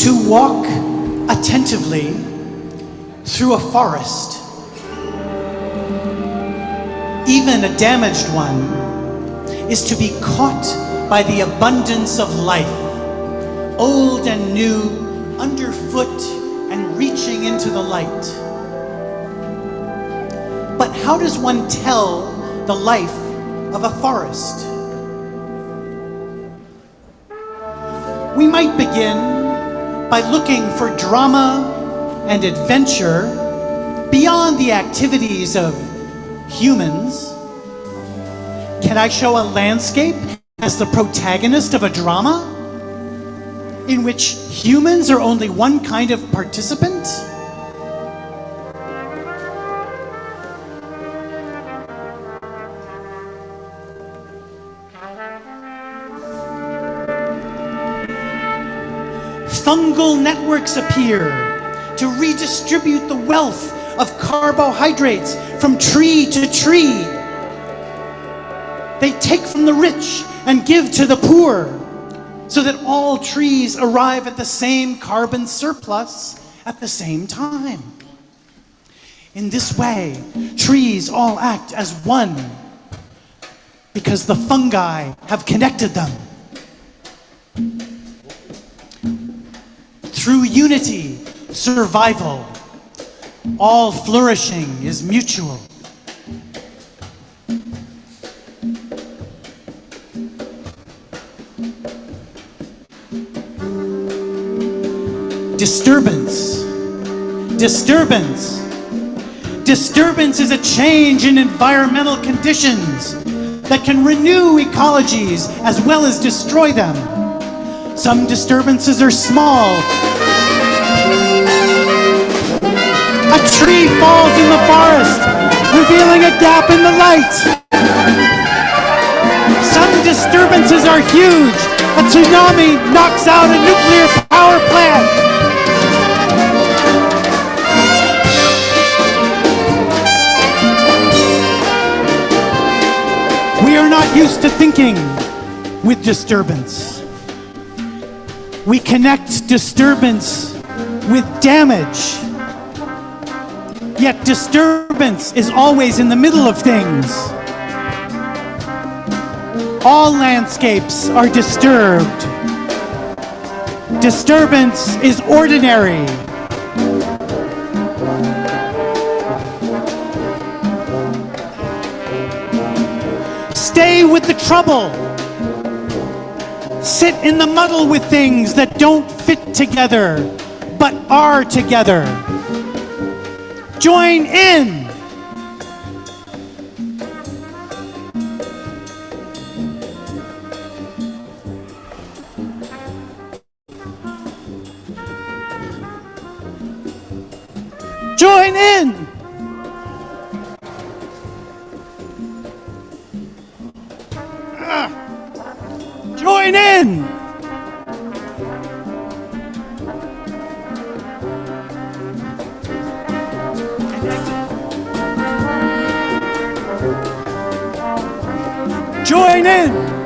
to walk attentively through a forest, even a damaged one, is to be caught by the abundance of life, old and new, underfoot and reaching into the light. But how does one tell the life of a forest? We might begin by looking for drama and adventure beyond the activities of humans. Can I show a landscape as the protagonist of a drama in which humans are only one kind of participant? Fungal networks appear to redistribute the wealth of carbohydrates from tree to tree. They take from the rich and give to the poor, so that all trees arrive at the same carbon surplus at the same time. In this way, trees all act as one because the fungi have connected them. Through unity, survival, all flourishing is mutual. Disturbance. Disturbance. Disturbance is a change in environmental conditions that can renew ecologies as well as destroy them. Some disturbances are small. A tree falls in the forest, revealing a gap in the light. Some disturbances are huge. A tsunami knocks out a nuclear power plant. We are not used to thinking with disturbance. We connect disturbance with damage. Yet disturbance is always in the middle of things. All landscapes are disturbed. Disturbance is ordinary. Stay with the trouble. Sit in the muddle with things that don't fit together, but are together. Join in. Join in. Join in. Join in.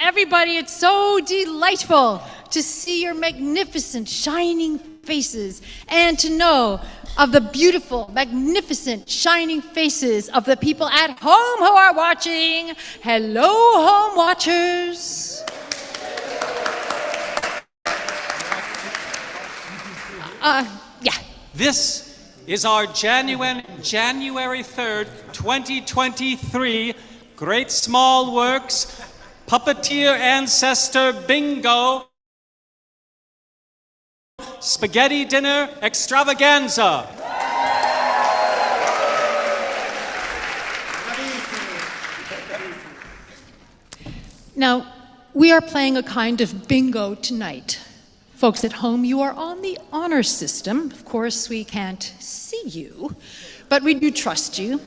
everybody. It's so delightful to see your magnificent, shining faces and to know of the beautiful, magnificent, shining faces of the people at home who are watching. Hello, home watchers. Yeah. This is our January 3rd, 2023 Great Small Works Puppeteer Ancestor Bingo Spaghetti Dinner Extravaganza. Now, we are playing a kind of bingo tonight. Folks at home, you are on the honor system. Of course, we can't see you, but we do trust you.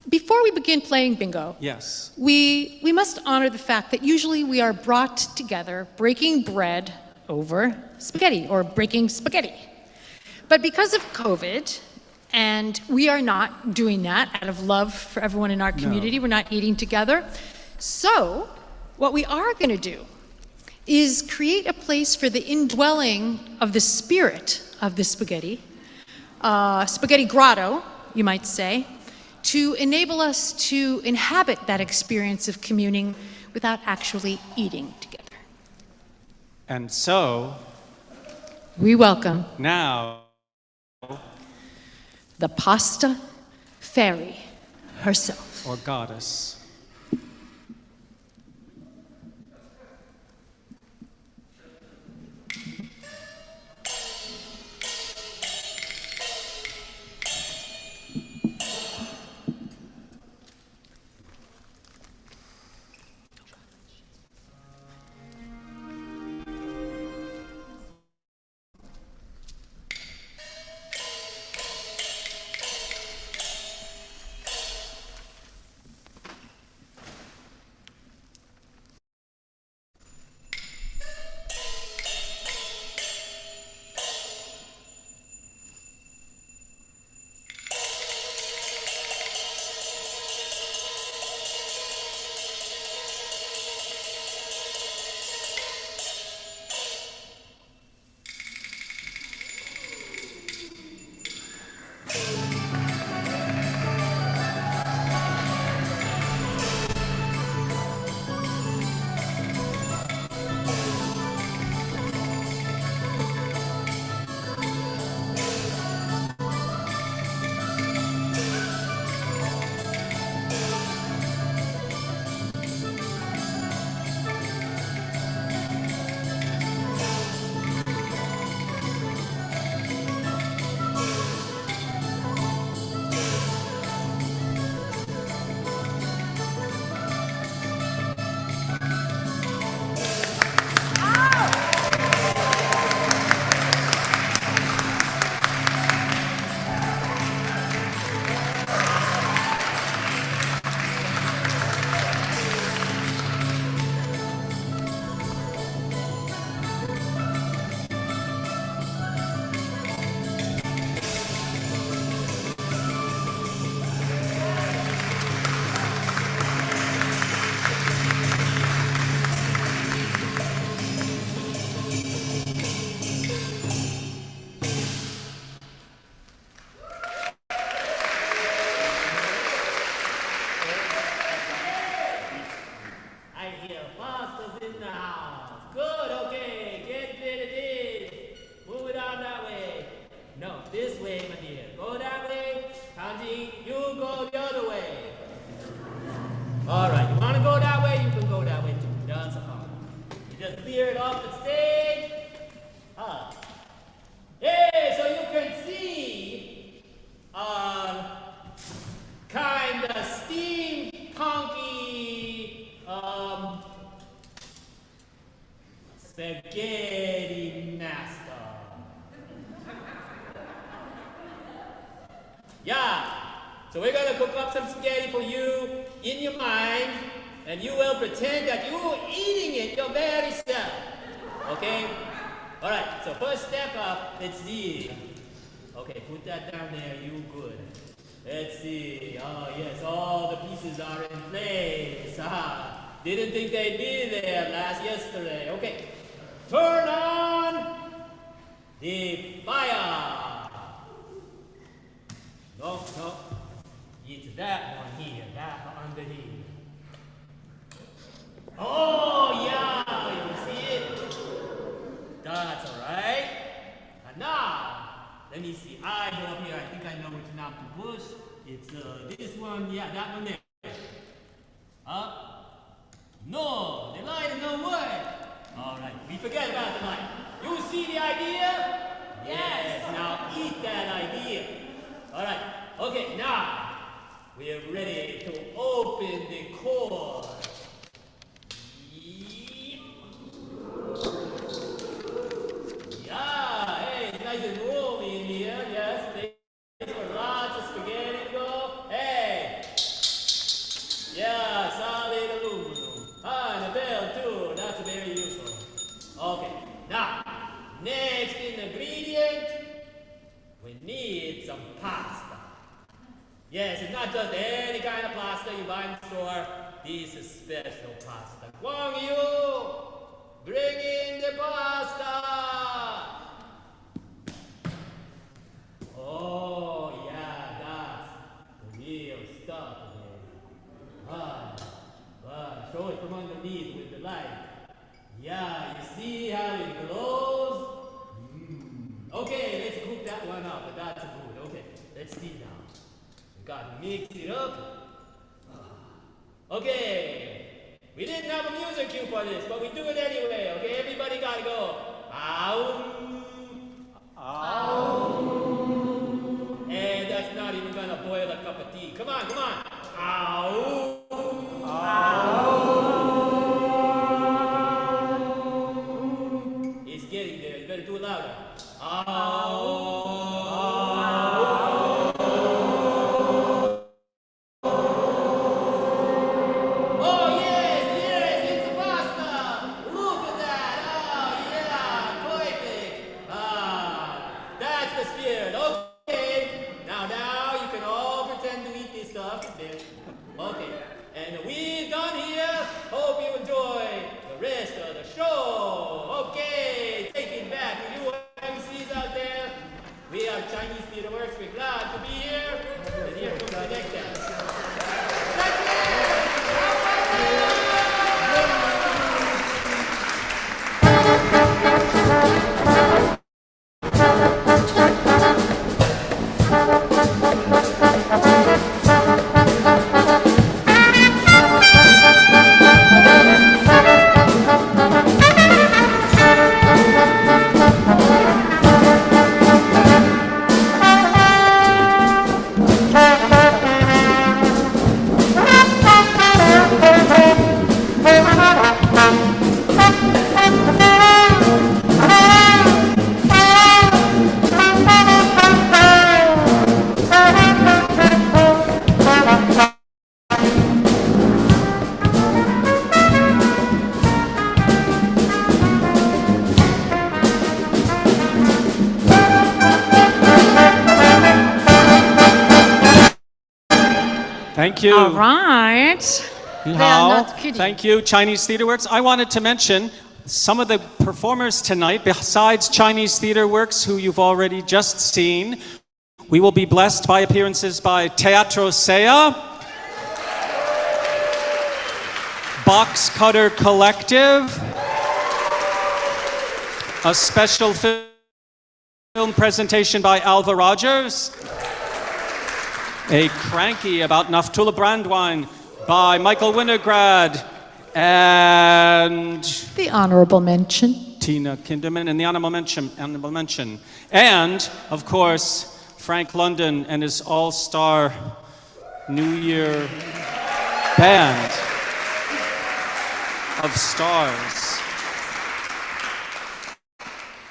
Before we begin playing bingo, Yes. we must honor the fact that usually we are brought together breaking bread over spaghetti or breaking spaghetti. But because of COVID, and we are not doing that out of love for everyone in our community, we're not eating together. So what we are going to do is create a place for the indwelling of the spirit of the spaghetti, spaghetti grotto, you might say, to enable us to inhabit that experience of communing without actually eating together. And so, We welcome now, the pasta fairy herself. or goddess. All right, you want to go that way? You can go that way too. That's all. You just clear it off the stage. Hey, so you can see, kind of steampunky, spaghetti master. Yeah. So we're gonna cook up some spaghetti for you in your mind, and you will pretend that you're eating it your very self. Okay? All right, so first step up, let's see. Okay, put that down there, you good. Let's see, oh yes, all the pieces are in place. Didn't think they'd be there yesterday. Okay. Turn on the fire. No. It's that one here, that one under here. Oh, yeah, you see it? That's all right. And now, let me see. I go up here. I think I know which knob to push. It's this one. Yeah, that one there. Up. No, the light don't work. All right, we forget about the light. You see the idea? Yes. Now eat that idea. All right. Okay, now we are ready to open the cord. Yeah, hey, it's nice and roomy in here. Yes, thanks for lots of spaghetti to go. Hey, yeah, solid aluminum. And a bell too. That's very useful. Okay, now next ingredient, we need some pasta. Yes, it's not just any kind of pasta you buy in the store. This is special pasta. Wang Yu, bring in the pasta. Oh yeah, that's the real stuff. Show it from underneath with the light. Yeah, you see how it glows? Okay, let's cook that one up, but that's good. Okay, let's see now. We gotta mix it up. Okay, we didn't have a music cue for this, but we do it anyway. Okay, everybody gotta go. Ow. Ow. And that's not even gonna boil a cup of tea. Come on. Ow. It's getting there. You better do it louder. Oh yes, it's a pasta. Look at that. Oh yeah, perfect. That's the spirit. Okay. Now you can all pretend to eat this stuff. Okay. And we're done here. Hope you enjoy the rest of the show. Okay, take it back. You MCs out there, we are Chinese Theater Works. We're glad to be here. And here comes the next dance. That's it! Thank you. All right. Ni They are hao. not kidding. Thank you, Chinese Theater Works. I wanted to mention some of the performers tonight, besides Chinese Theater Works, who you've already just seen. We will be blessed by appearances by Teatro Boxcutter Collective, a special film presentation by ALVA Rogers, a cranky about Naftule Brandwein by Michael Winograd, and The honorable mention. Tina Kinderman, and the honorable mention. And, of course, Frank London and his all-star New Year band of stars.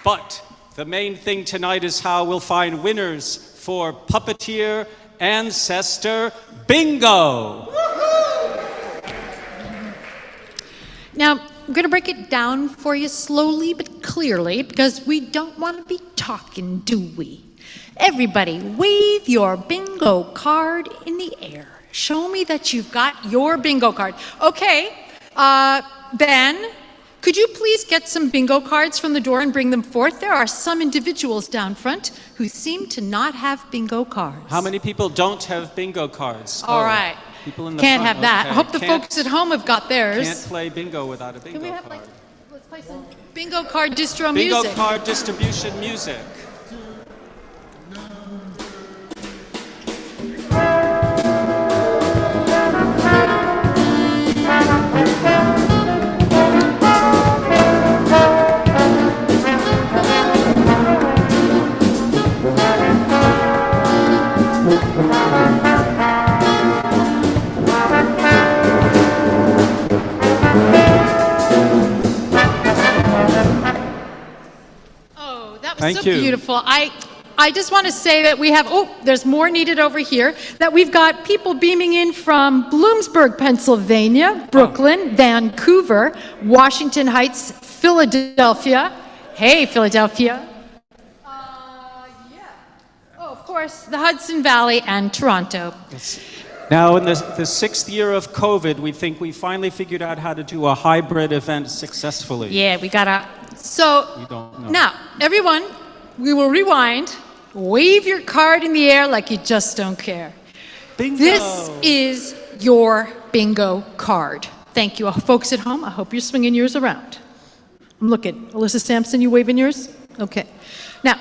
But the main thing tonight is how we'll find winners for Puppeteer Ancestor Bingo. Now, I'm going to break it down for you slowly but clearly because we don't want to be talking, do we? Everybody, wave your bingo card in the air. Show me that you've got your bingo card. Okay, Ben, could you please get some bingo cards from the door and bring them forth? There are some individuals down front who seem to not have bingo cards. How many people don't have bingo cards? All right. People in the Can't front. have that. Okay. I hope the folks at home have got theirs. Can't play bingo without a bingo Can we have, card. let's play some bingo card distro Bingo music. card distribution music. Thank so you. Beautiful. I just want to say that we have, there's more needed over here, that we've got people beaming in from Bloomsburg, Pennsylvania, Brooklyn, Vancouver, Washington Heights, Philadelphia. Hey, Philadelphia. Of course, the Hudson Valley and Toronto. Now, in the sixth year of COVID, we think we finally figured out how to do a hybrid event successfully. Yeah, we gotta. So, You don't know. now, everyone, we will rewind. Wave your card in the air like you just don't care. Bingo! This is your bingo card. Thank you, folks at home. I hope you're swinging yours around. I'm looking. Alyssa Sampson, you waving yours? Okay. Now,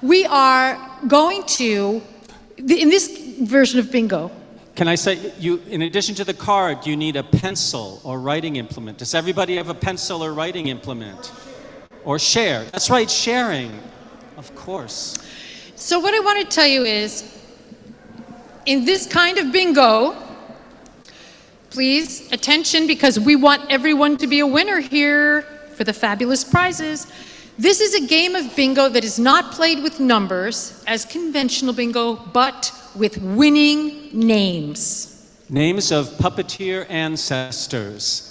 we are going to, in this version of bingo. Can I say, in addition to the card, you need a pencil or writing implement. Does everybody have a pencil or writing implement? Or share. That's right, sharing. Of course. So what I want to tell you is, in this kind of bingo, please, attention, because we want everyone to be a winner here for the fabulous prizes. This is a game of bingo that is not played with numbers, as conventional bingo, but with winning names. Names of puppeteer ancestors.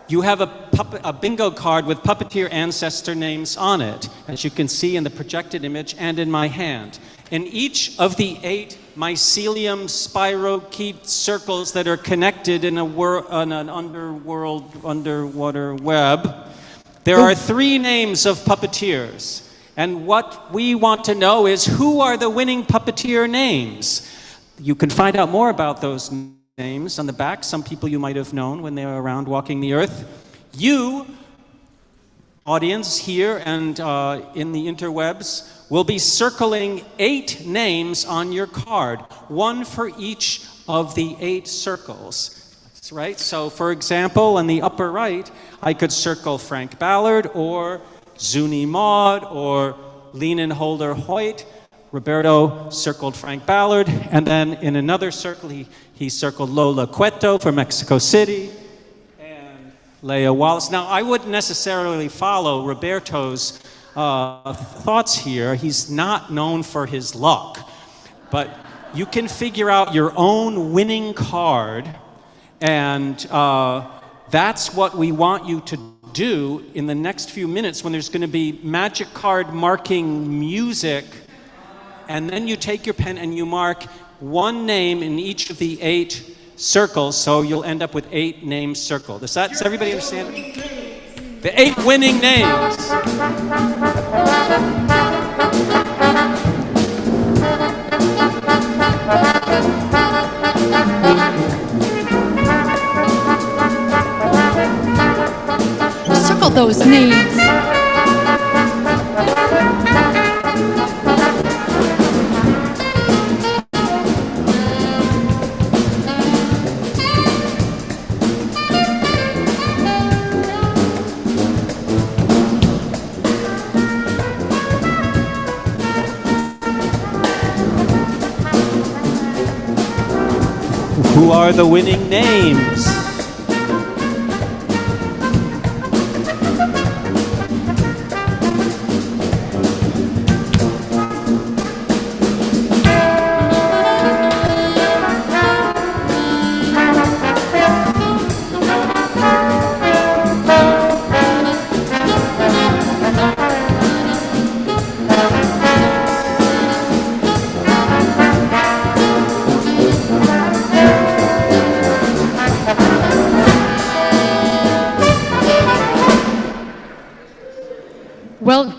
You have a bingo card with puppeteer ancestor names on it, as you can see in the projected image and in my hand. In each of the 8 mycelium spirochete circles that are connected in an underwater web, there are 3 names of puppeteers. And what we want to know is, who are the winning puppeteer names? You can find out more about those names on the back. Some people you might have known when they were around walking the earth. You, audience here and in the interwebs, will be circling 8 names on your card, 1 for each of the 8 circles. That's right. So, for example, in the upper right, I could circle Frank Ballard, or Zuni Maud, or Lenon Holder Hoyte. Roberto circled Frank Ballard, and then in another circle he circled Lola Cueto from Mexico City, and Leah Wallace. Now, I wouldn't necessarily follow Roberto's thoughts here. He's not known for his luck, but you can figure out your own winning card, and that's what we want you to do in the next few minutes, when there's going to be magic card marking music. And then you take your pen and you mark 1 name in each of the 8 circles, so you'll end up with 8 names circled. Does everybody understand? The 8 winning names. Circle those names. Who are the winning names?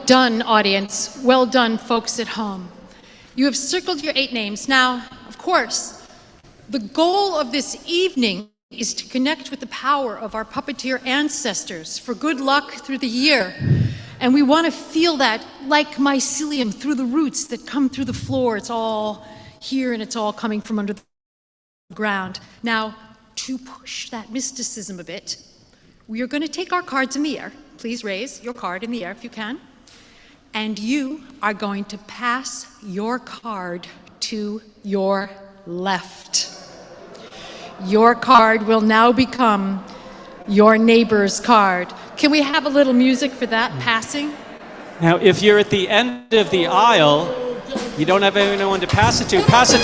done, audience. Well done, folks at home. You have circled your 8 names. Now, of course, the goal of this evening is to connect with the power of our puppeteer ancestors for good luck through the year. And we want to feel that like mycelium through the roots that come through the floor. It's all here and it's all coming from under the ground. Now, to push that mysticism a bit, we are going to take our cards in the air. Please raise your card in the air if you can. And you are going to pass your card to your left. Your card will now become your neighbor's card. Can we have a little music for that passing? Now, if you're at the end of the aisle, you don't have anyone to pass it to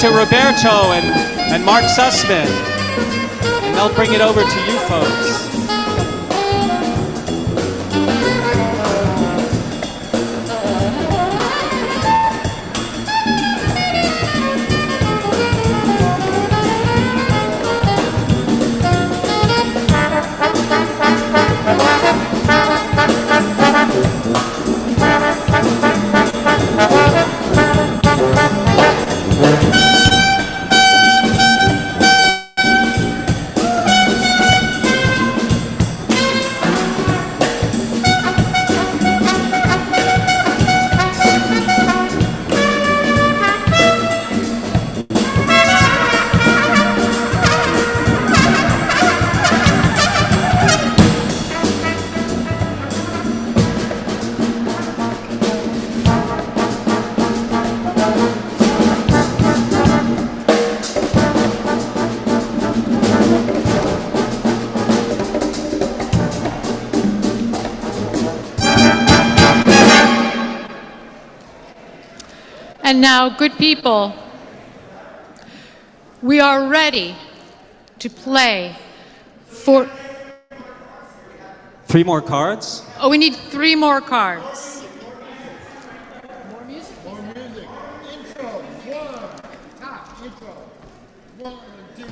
Roberto and Mark Sussman. And they'll bring it over to you folks. And now, good people, we are ready to play for... 3 more cards? Oh, we need 3 more cards. More music. Intro. 1. Top. Intro. 1, 2,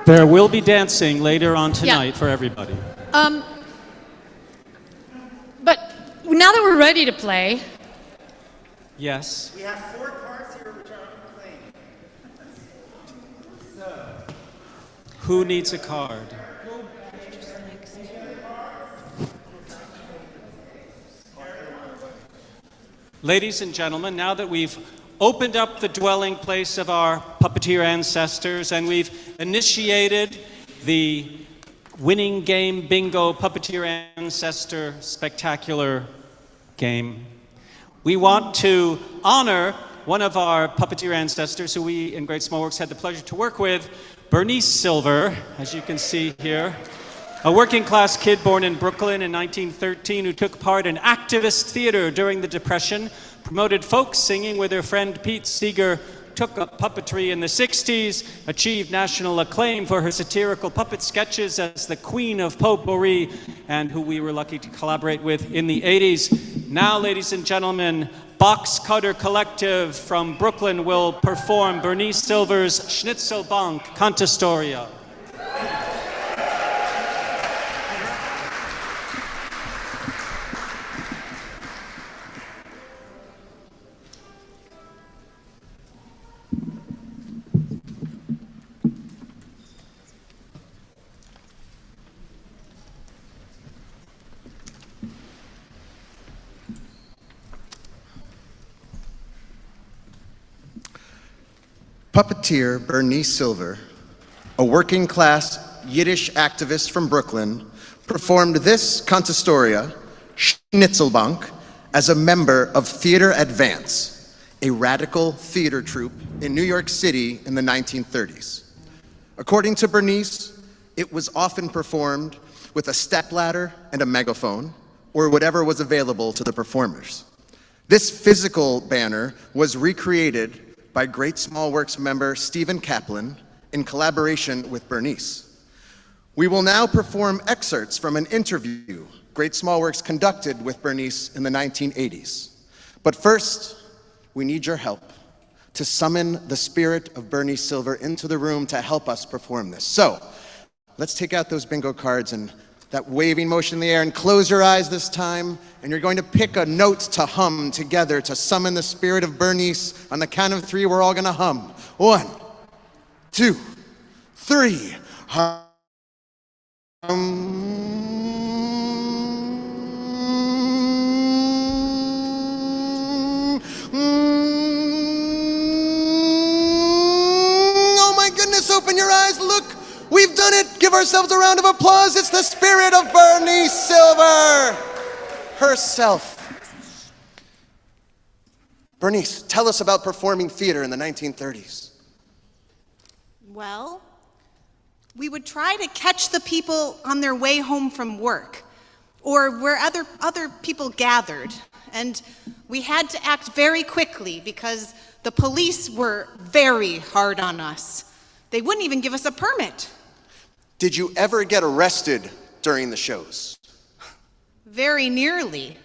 There will be dancing later on tonight for everybody. But now that we're ready to play... Yes. We have 4 cards here which are playing. So. Who needs a card? Ladies and gentlemen, now that we've opened up the dwelling place of our puppeteer ancestors and we've initiated the winning game bingo puppeteer ancestor spectacular game, we want to honor one of our puppeteer ancestors who we in Great Small Works had the pleasure to work with, Bernice Silver, as you can see here. A working class kid born in Brooklyn in 1913 who took part in activist theater during the Depression, promoted folk singing with her friend Pete Seeger, took up puppetry in the 60s, achieved national acclaim for her satirical puppet sketches as the Queen of Potpourri, and who we were lucky to collaborate with in the 80s. Now, ladies and gentlemen, Boxcutter Collective from Brooklyn will perform Bernice Silver's Schnitzelbank Cantastoria. Puppeteer Bernice Silver, a working-class Yiddish activist from Brooklyn, performed this cantastoria, Schnitzelbank, as a member of Theater Advance, a radical theater troupe in New York City in the 1930s. According to Bernice, it was often performed with a stepladder and a megaphone, or whatever was available to the performers. This physical banner was recreated by Great Small Works member Stephen Kaplan in collaboration with Bernice. We will now perform excerpts from an interview Great Small Works conducted with Bernice in the 1980s. But first, we need your help to summon the spirit of Bernice Silver into the room to help us perform this. So, let's take out those bingo cards and that waving motion in the air and close your eyes this time, and you're going to pick a note to hum together to summon the spirit of Bernice. On the count of 3, we're all gonna hum. 1, 2, 3. Hum. Oh my goodness, open your eyes, look. We've done it! Give ourselves a round of applause. It's the spirit of Bernice Silver herself. Bernice, tell us about performing theater in the 1930s. Well, we would try to catch the people on their way home from work or where other people gathered. And we had to act very quickly because the police were very hard on us. They wouldn't even give us a permit. Did you ever get arrested during the shows? Very nearly.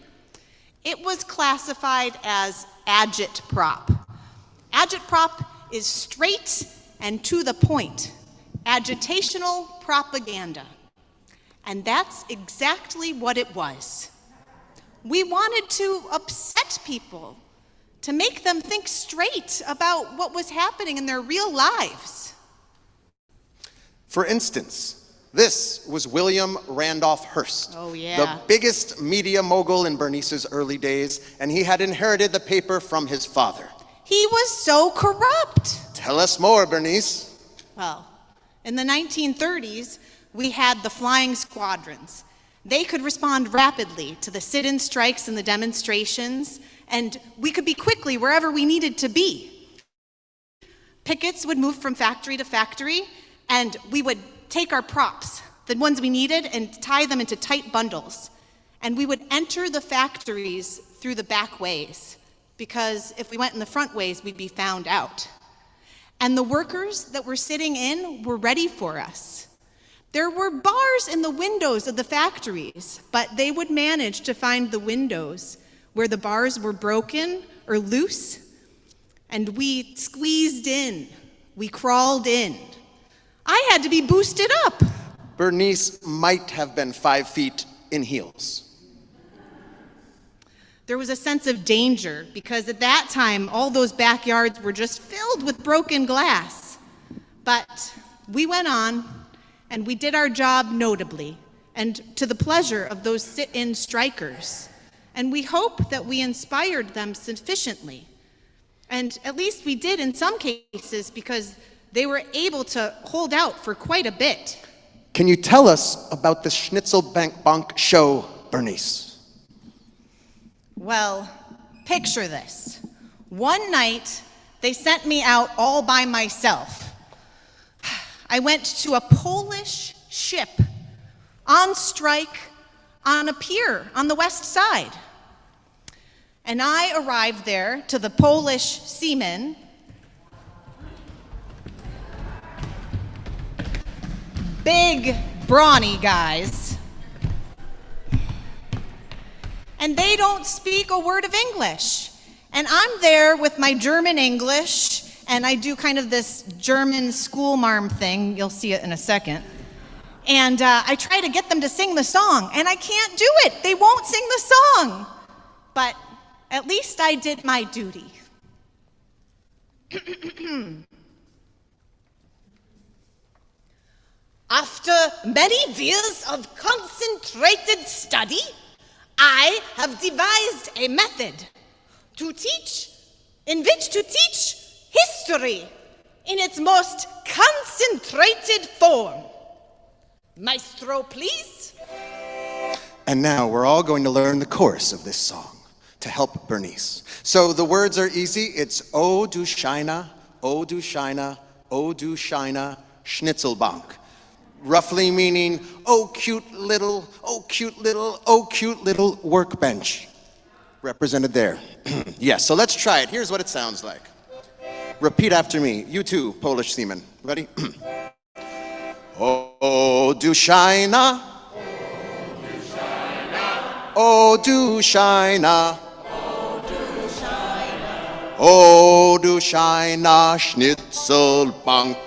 It was classified as agitprop. Agitprop is straight and to the point. Agitational propaganda. And that's exactly what it was. We wanted to upset people, to make them think straight about what was happening in their real lives. For instance, this was William Randolph Hearst, Oh, yeah. the biggest media mogul in Bernice's early days, and he had inherited the paper from his father. He was so corrupt. Tell us more, Bernice. Well, in the 1930s, we had the flying squadrons. They could respond rapidly to the sit-in strikes and the demonstrations, and we could be quickly wherever we needed to be. Pickets would move from factory to factory, and we would take our props, the ones we needed, and tie them into tight bundles. And we would enter the factories through the back ways, because if we went in the front ways, we'd be found out. And the workers that were sitting in were ready for us. There were bars in the windows of the factories, but they would manage to find the windows where the bars were broken or loose, and we squeezed in, we crawled in. I had to be boosted up. Bernice might have been 5 feet in heels. There was a sense of danger because at that time, all those backyards were just filled with broken glass. But we went on and we did our job notably and to the pleasure of those sit-in strikers. And we hope that we inspired them sufficiently. And at least we did in some cases because they were able to hold out for quite a bit. Can you tell us about the Schnitzelbank show, Bernice? Well, picture this. One night, they sent me out all by myself. I went to a Polish ship on strike on a pier on the west side. And I arrived there to the Polish seamen. Big, brawny guys. And they don't speak a word of English. And I'm there with my German English, and I do kind of this German schoolmarm thing. You'll see it in a second. And I try to get them to sing the song, and I can't do it. They won't sing the song. But at least I did my duty. After many years of concentrated study, I have devised a method in which to teach history in its most concentrated form. Maestro, please. And now we're all going to learn the chorus of this song to help Bernice. So the words are easy. It's O du Scheine, O du Scheine, O du Scheine, Schnitzelbank. Roughly meaning, oh cute little, oh cute little, oh cute little workbench. Represented there. Yes, so let's try it. Here's what it sounds like. Repeat after me. You too, Polish seamen. Ready? O du Scheine, O du Scheine, O du Scheine, Schnitzelbank.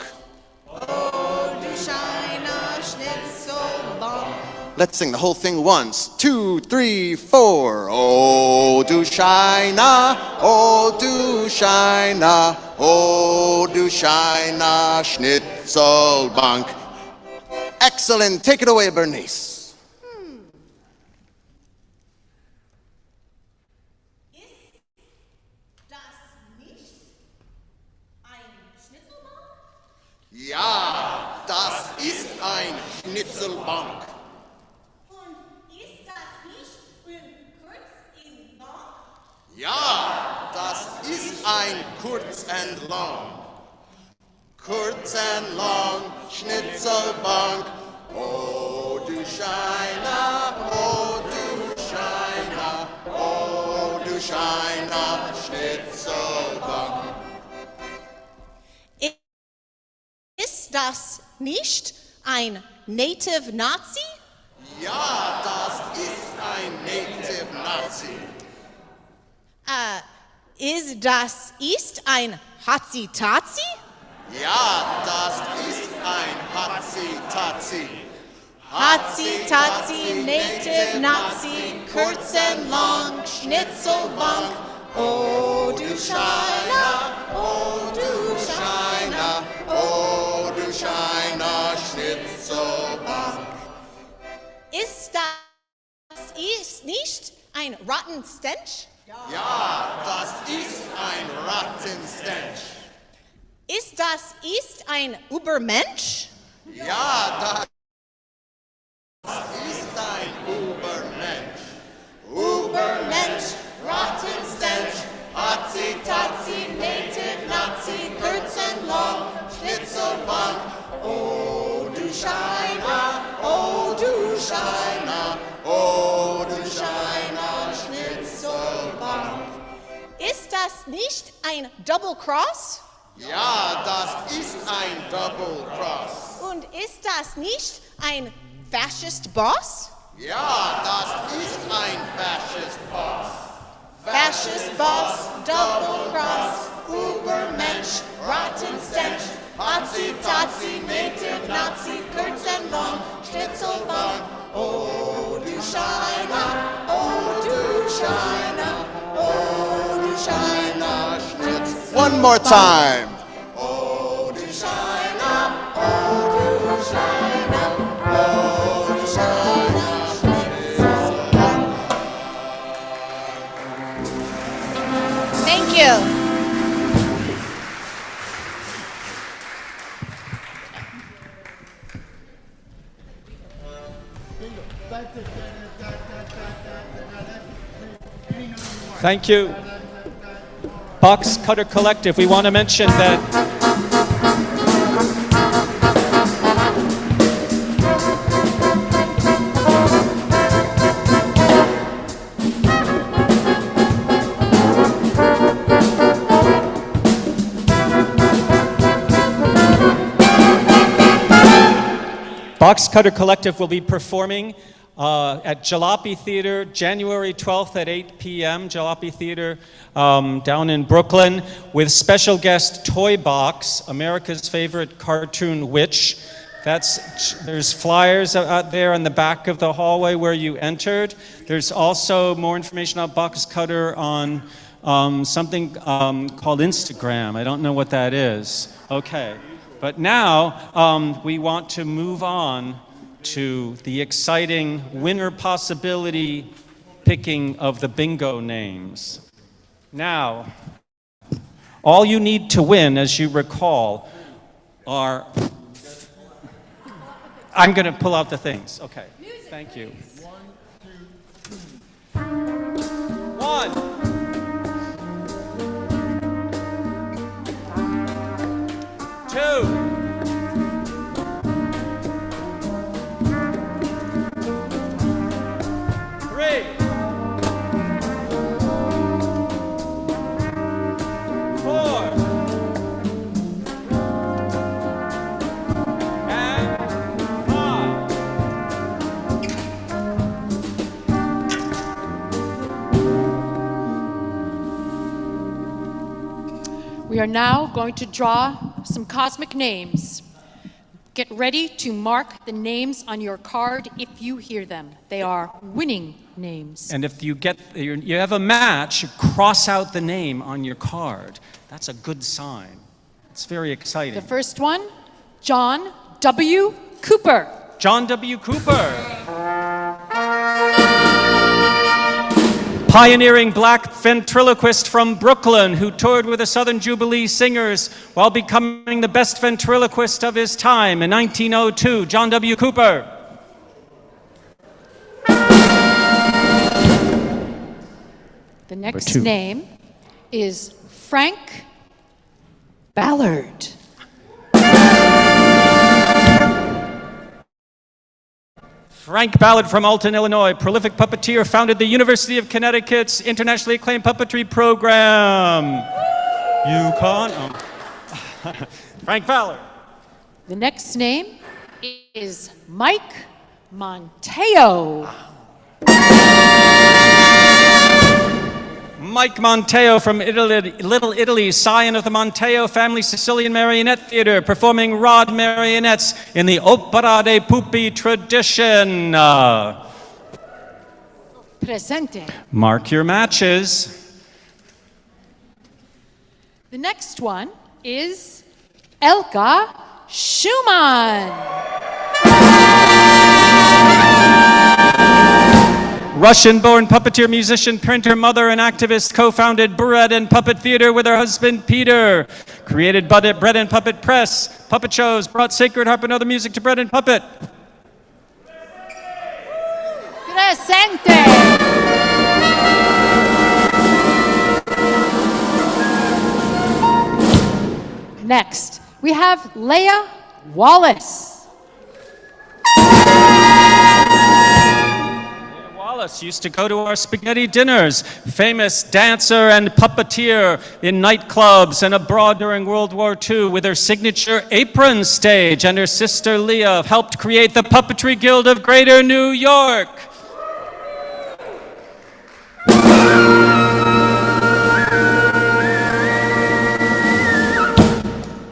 O du Scheine, Schnitzelbank. Let's sing the whole thing once. 2, 3, 4. O du Scheine, O du Scheine, O du Scheine, Schnitzelbank. Excellent. Take it away, Bernice. Ja, das ist ein Schnitzelbank. Und ist das nicht kurz und lang? Ja, das ist ein kurz and long. Kurz and long, Schnitzelbank. Oh, du Scheine, oh, du Scheine, oh, du Scheine, Schnitzelbank. Ist das nicht ein Native Nazi? Ja, das ist ein Native Nazi. Ist ein Hatzi-Tazi? Ja, das ist ein Hatzi-Tazi. Hatzi-Tazi, Native Nazi, kurz and long, Schnitzelbank. Oh, du Scheine, oh, du Scheine, oh, du Scheine, Schnitzelbank. Ist das nicht ein Rattenstench? Ja, das ist ein Rattenstench. Ist das ein Übermensch? Ja, das ist ein Übermensch. Übermensch, Rattenstench, Hatzi-Tazi, Native Nazi, kurz and long, Schnitzelbank. Oh, du Scheine, oh, du Scheine, oh, du Scheine, Schnitzelbank. Ist das nicht ein Double Cross? Ja, das ist ein Double Cross. Und ist das nicht ein Fascist Boss? Ja, das ist ein Fascist Boss. Fascist Boss, Double Cross, Übermensch, Rattenstench, Hatzi-Tazi, Native Nazi, kurz and long, Schnitzelbank. Oh, du Scheine, oh, du Scheine, oh, du Scheine, Schnitzelbank. One more time. Oh, du Scheine, oh, du Scheine, oh, du Scheine, Schnitzelbank. Thank you. Thank you. Boxcutter Collective, we want to mention that Boxcutter Collective will be performing at Jalopy Theater, January 12th at 8 p.m., Jalopy Theater down in Brooklyn, with special guest Toy Box, America's favorite cartoon witch. There's flyers out there in the back of the hallway where you entered. There's also more information on Boxcutter on something called Instagram. I don't know what that is. Okay, but now we want to move on to the exciting winner possibility picking of the bingo names. Now, All you need to win, as you recall, are... I'm going to pull out the things. Okay. Thank you. 1, 2, 3, 4, and 5. We are now going to draw some cosmic names. Get ready to mark the names on your card if you hear them. They are winning names. And if you have a match, cross out the name on your card. That's a good sign. It's very exciting. The first one, John W. Cooper. John W. Cooper. Pioneering black ventriloquist from Brooklyn who toured with the Southern Jubilee Singers while becoming the best ventriloquist of his time in 1902, John W. Cooper. The next name is Frank Ballard. Frank Ballard from Alton, Illinois, prolific puppeteer, founded the University of Connecticut's internationally acclaimed puppetry program. UConn. Frank Ballard. The next name is Mike Monteo. Mike Monteo from Italy, Little Italy, scion of the Monteo family Sicilian Marionette Theater, performing rod marionettes in the Opera dei Pupi tradition. Presente. Mark your matches. The next one is Elka Schumann. Russian-born puppeteer, musician, printer, mother, and activist, co-founded Bread and Puppet Theater with her husband, Peter. Created Bread and Puppet Press, puppet shows, brought sacred harp and other music to Bread and Puppet. Presente. Next, we have Leah Wallace. Wallace used to go to our spaghetti dinners, famous dancer and puppeteer in nightclubs and abroad during World War II with her signature apron stage, and her sister Leah helped create the Puppetry Guild of Greater New York.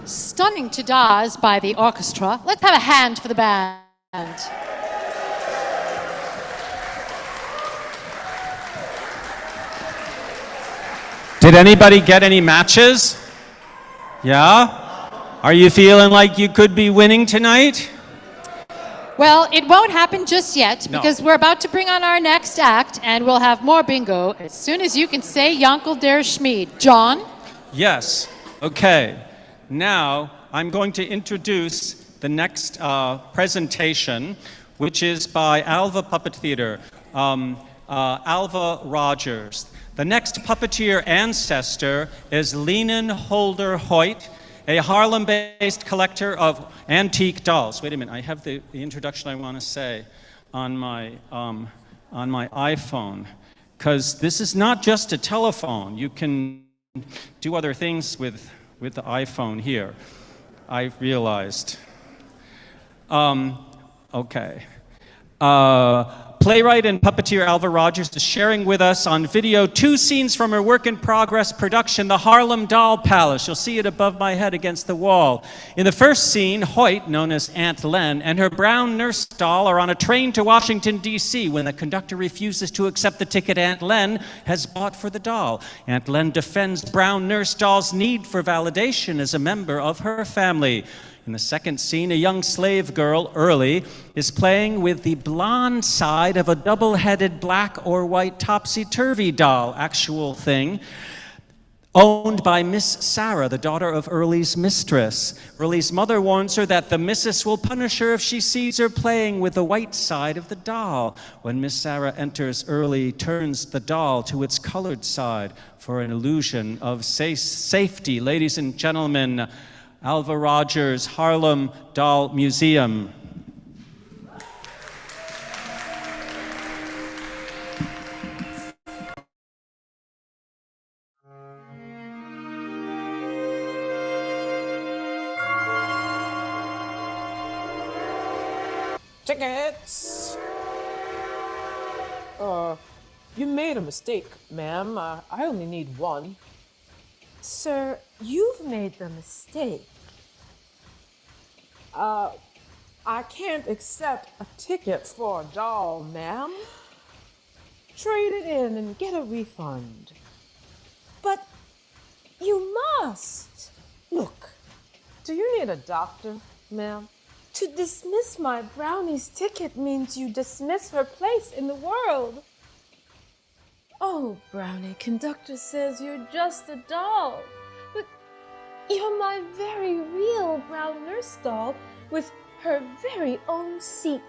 Stunning to Daz by the orchestra. Let's have a hand for the band. Did anybody get any matches? Yeah? Are you feeling like you could be winning tonight? Well, it won't happen just yet No. because we're about to bring on our next act and we'll have more bingo as soon as you can say Yankel der Schmied. John? Yes. Okay. Now I'm going to introduce the next presentation, which is by ALVA Puppet Theater, ALVA Rogers. The next puppeteer ancestor is Lenon Holder Hoyte, a Harlem-based collector of antique dolls. Wait a minute, I have the introduction I want to say on my iPhone, because this is not just a telephone. You can do other things with the iPhone here, I realized. Okay. Playwright and puppeteer ALVA Rogers is sharing with us on video 2 scenes from her work-in-progress production, The Harlem Doll Palace. You'll see it above my head against the wall. In the first scene, Hoyte, known as Aunt Len, and her brown nurse doll are on a train to Washington, D.C. when the conductor refuses to accept the ticket Aunt Len has bought for the doll. Aunt Len defends brown nurse doll's need for validation as a member of her family. In the second scene, a young slave girl, Early, is playing with the blonde side of a double-headed black or white topsy-turvy doll, actual thing. Owned by Miss Sarah, the daughter of Early's mistress. Early's mother warns her that the missus will punish her if she sees her playing with the white side of the doll. When Miss Sarah enters, Early turns the doll to its colored side for an illusion of safety. Ladies and gentlemen, ALVA Rogers, Harlem Doll Museum. Tickets! You made a mistake, ma'am. I only need one. Sir, you've made the mistake. I can't accept a ticket for a doll, ma'am. Trade it in and get a refund. But you must. Look, do you need a doctor, ma'am? To dismiss my brownie's ticket means you dismiss her place in the world. Oh, Brownie, conductor says you're just a doll. But you're my very real brown nurse doll with her very own seat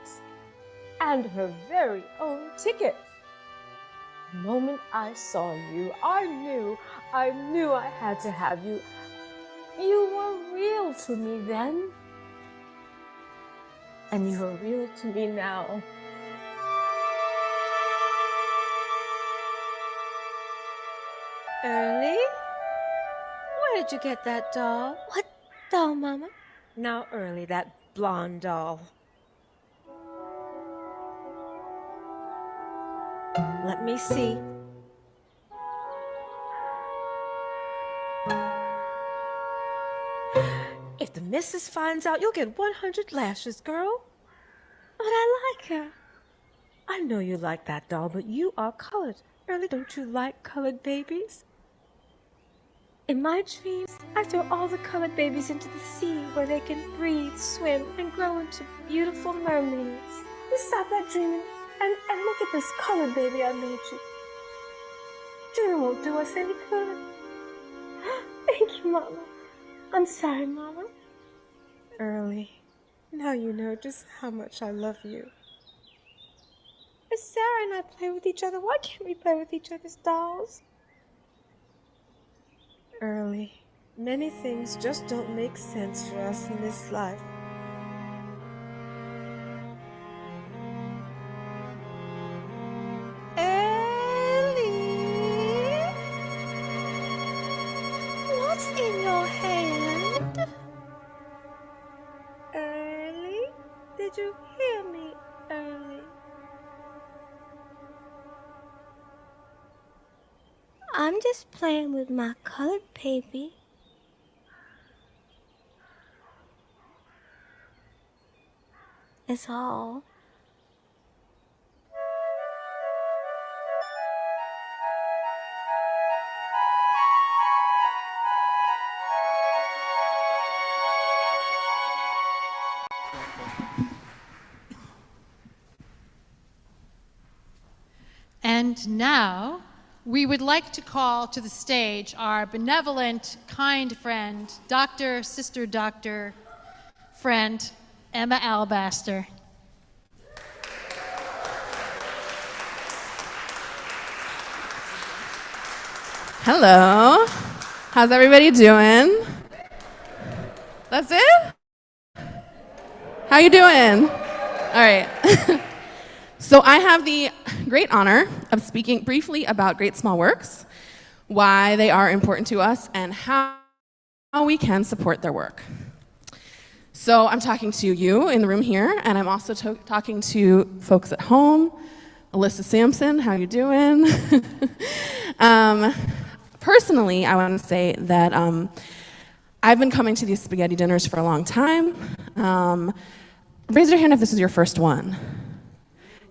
and her very own ticket. The moment I saw you, I knew I had to have you. You were real to me then. And you are real to me now. Early? Where did you get that doll? What doll, Mama? Now, Early, that blonde doll. Let me see. If the missus finds out, you'll get 100 lashes, girl. But I like her. I know you like that doll, but you are colored. Early, don't you like colored babies? In my dreams, I throw all the colored babies into the sea where they can breathe, swim, and grow into beautiful mermaids. You stop that dreaming and look at this colored baby I made you. Dreaming won't do us any good. Thank you, Mama. I'm sorry, Mama. Early, now you know just how much I love you. If Sarah and I play with each other, why can't we play with each other's dolls? Early, many things just don't make sense for us in this life. What's in your hand? Early? Did you hear me, Early? I'm just playing with my colored baby. It's all. And now, we would like to call to the stage our benevolent, kind friend, sister doctor friend, Emma Alabaster. Hello. How's everybody doing? That's it? How you doing? All right. So I have the great honor of speaking briefly about Great Small Works, why they are important to us, and how we can support their work. So I'm talking to you in the room here, and I'm also talking to folks at home. Alyssa Sampson, how you doing? Personally, I want to say that I've been coming to these spaghetti dinners for a long time. Raise your hand if this is your first one.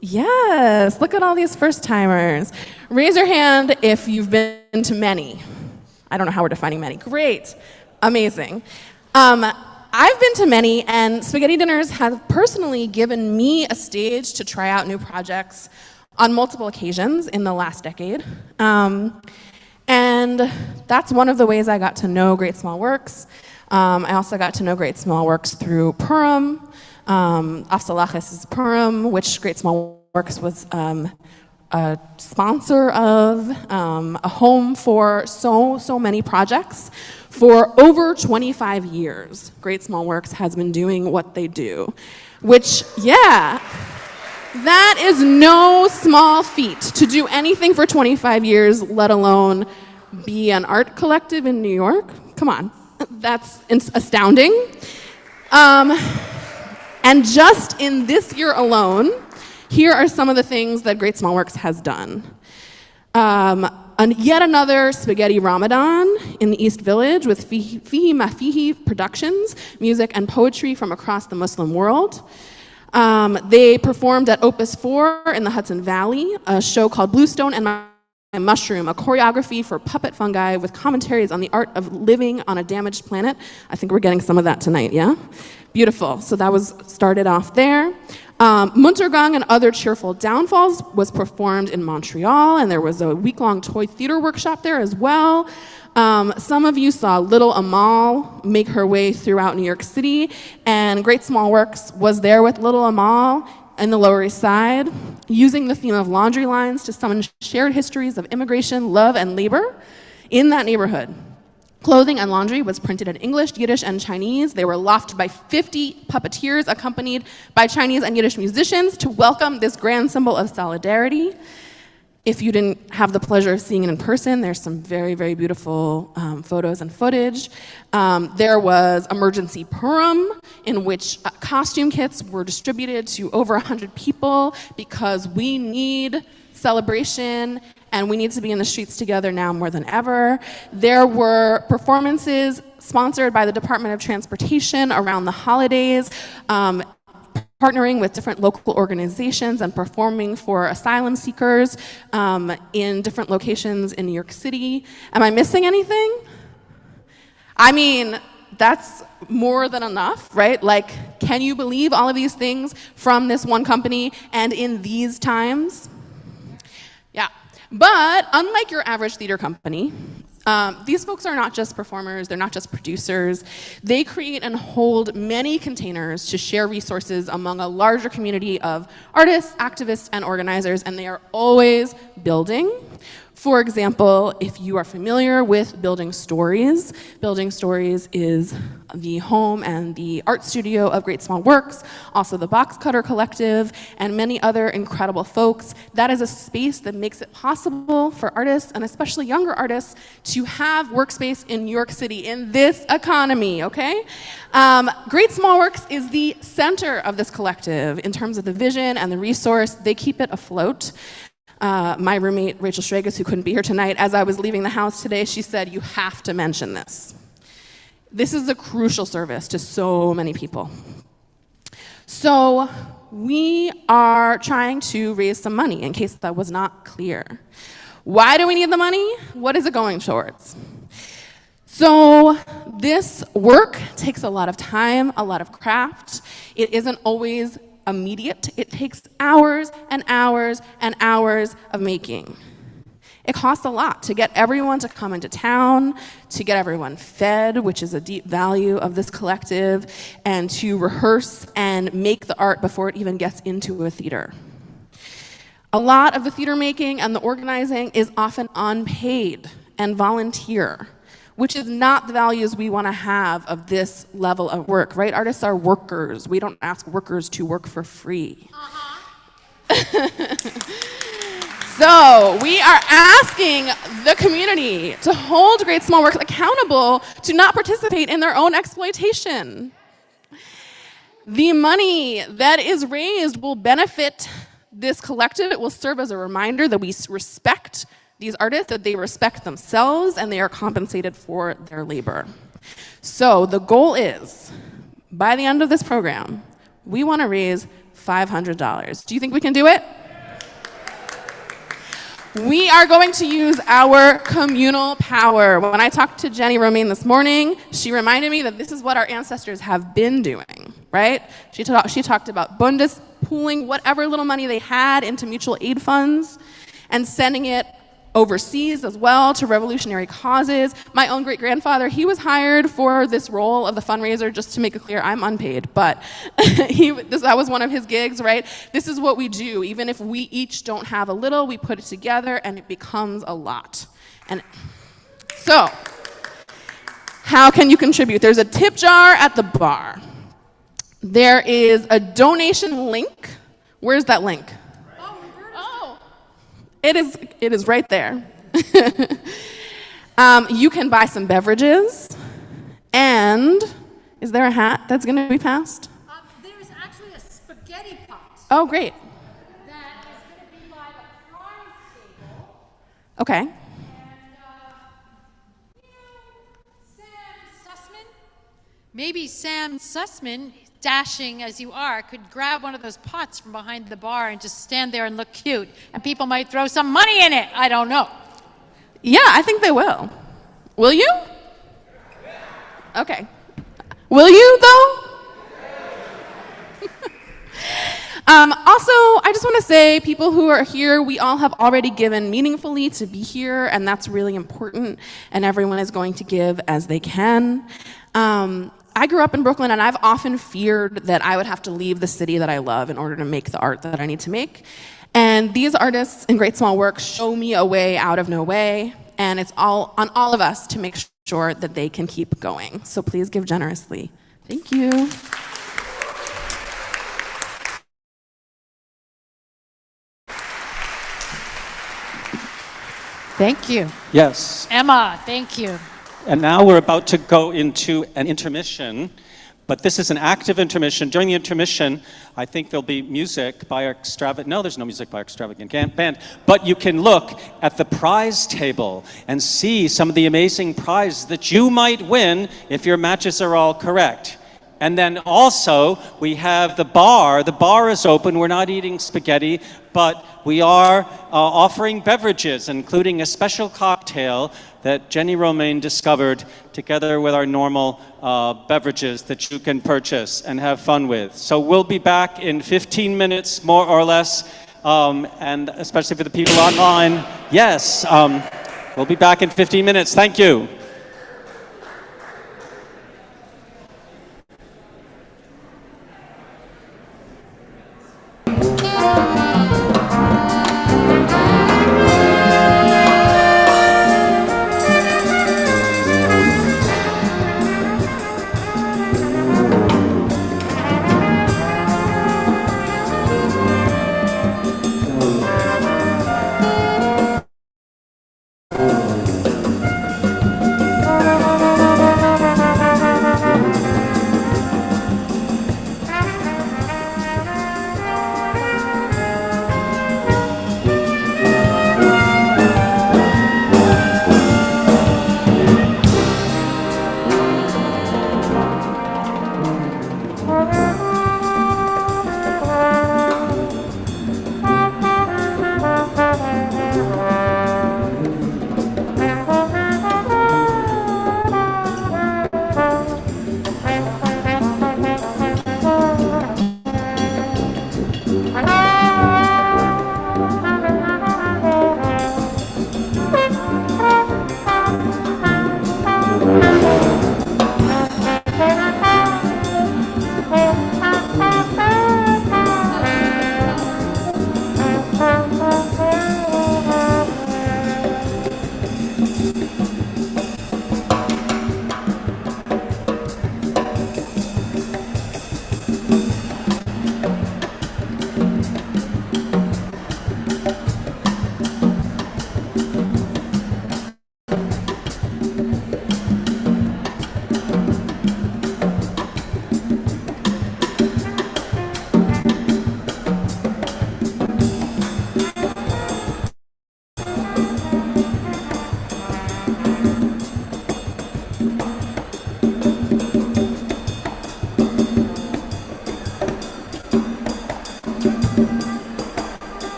Yes, look at all these first-timers. Raise your hand if you've been to many. I don't know how we're defining many. Great, amazing. I've been to many, and spaghetti dinners have personally given me a stage to try out new projects on multiple occasions in the last decade. And And that's one of the ways I got to know Great Small Works. I also got to know Great Small Works through Purim, Afsalachis' Purim, which Great Small Works was a sponsor of, a home for so many projects. For over 25 years, Great Small Works has been doing what they do, which, yeah, that is no small feat to do anything for 25 years, let alone be an art collective in New York. Come on, that's astounding. And just in this year alone, here are some of the things that Great Small Works has done. Yet another spaghetti Ramadan in the East Village with Fihi Mafihi Productions, music and poetry from across the Muslim world. They performed at Opus 4 in the Hudson Valley, a show called Bluestone and My Mushroom, a choreography for puppet fungi with commentaries on the art of living on a damaged planet. I think we're getting some of that tonight, yeah? Beautiful. So that was started off there. Muntergang and Other Cheerful Downfalls was performed in Montreal, and there was a week-long toy theater workshop there as well. Some of you saw Little Amal make her way throughout New York City, and Great Small Works was there with Little Amal in the Lower East Side, using the theme of laundry lines to summon shared histories of immigration, love, and labor in that neighborhood. Clothing and laundry was printed in English, Yiddish, and Chinese. They were lofted by 50 puppeteers accompanied by Chinese and Yiddish musicians to welcome this grand symbol of solidarity. If you didn't have the pleasure of seeing it in person, there's some very, very beautiful photos and footage. There was Emergency Purim, in which costume kits were distributed to over 100 people because we need celebration and we need to be in the streets together now more than ever. There were performances sponsored by the Department of Transportation around the holidays, partnering with different local organizations and performing for asylum seekers in different locations in New York City. Am I missing anything? I mean, that's more than enough, right? Like, can you believe all of these things from this one company and in these times? Yeah. But unlike your average theater company, these folks are not just performers, they're not just producers. They create and hold many containers to share resources among a larger community of artists, activists, and organizers, and they are always building. For example, if you are familiar with Building Stories is the home and the art studio of Great Small Works, also the Boxcutter Collective, and many other incredible folks. That is a space that makes it possible for artists, and especially younger artists, to have workspace in New York City in this economy, okay? Great Small Works is the center of this collective in terms of the vision and the resource. They keep it afloat. My roommate, Rachel Schragus, who couldn't be here tonight, as I was leaving the house today, she said, you have to mention this. This is a crucial service to so many people. So we are trying to raise some money, in case that was not clear. Why do we need the money? What is it going towards? So this work takes a lot of time, a lot of craft. It isn't always immediate. It takes hours and hours and hours of making. It costs a lot to get everyone to come into town, to get everyone fed, which is a deep value of this collective, and to rehearse and make the art before it even gets into a theater. A lot of the theater making and the organizing is often unpaid and volunteer, which is not the values we want to have of this level of work, right? Artists are workers. We don't ask workers to work for free. So we are asking the community to hold Great Small Works accountable to not participate in their own exploitation. The money that is raised will benefit this collective. It will serve as a reminder that we respect these artists, that they respect themselves, and they are compensated for their labor. So the goal is, by the end of this program, we want to raise $500. Do you think we can do it? We are going to use our communal power. When I talked to Jenny Romaine this morning, she reminded me that this is what our ancestors have been doing, right? She talked about Bundes pooling whatever little money they had into mutual aid funds and sending it overseas as well to revolutionary causes. My own great-grandfather, he was hired for this role of the fundraiser. Just to make it clear, I'm unpaid, but that was one of his gigs, right? This is what we do. Even if we each don't have a little, we put it together and it becomes a lot. And so, how can you contribute? There's a tip jar at the bar. There is a donation link. Where's that link? Oh, it is right there. You can buy some beverages. And is there a hat that's going to be passed? There's actually a spaghetti pot. Oh, great. That is going to be by the prize table. Okay. And, Sam Sussman? Maybe Sam Sussman, dashing as you are, could grab one of those pots from behind the bar and just stand there and look cute. And people might throw some money in it. I don't know. Yeah, I think they will. Will you? Okay. Will you, though? Also, I just want to say, people who are here, we all have already given meaningfully to be here, and that's really important, and everyone is going to give as they can. I grew up in Brooklyn, and I've often feared that I would have to leave the city that I love in order to make the art that I need to make. And these artists in Great Small Work show me a way out of no way, and it's all on all of us to make sure that they can keep going. So please give generously. Thank you. Thank you. Yes. Emma, thank you. And now we're about to go into an intermission, but this is an active intermission. During the intermission, I think there'll be music by our extravagant, no, there's no music by our extravagant band, but you can look at the prize table and see some of the amazing prizes that you might win if your matches are all correct. And then also, we have the bar. The bar is open. We're not eating spaghetti, but we are offering beverages, including a special cocktail that Jenny Romaine discovered together with our normal beverages that you can purchase and have fun with. So we'll be back in 15 minutes, more or less, and especially for the people online. Yes, we'll be back in 15 minutes. Thank you.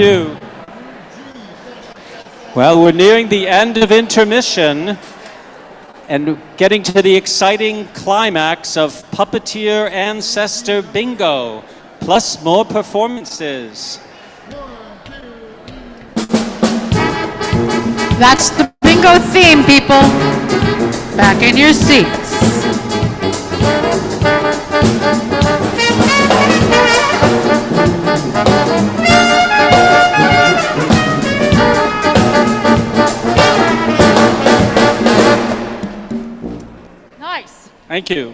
you. Well, we're nearing the end of intermission and getting to the exciting climax of Puppeteer Ancestor Bingo, plus more performances. That's the bingo theme, people. Back in your seats. Nice. Thank you.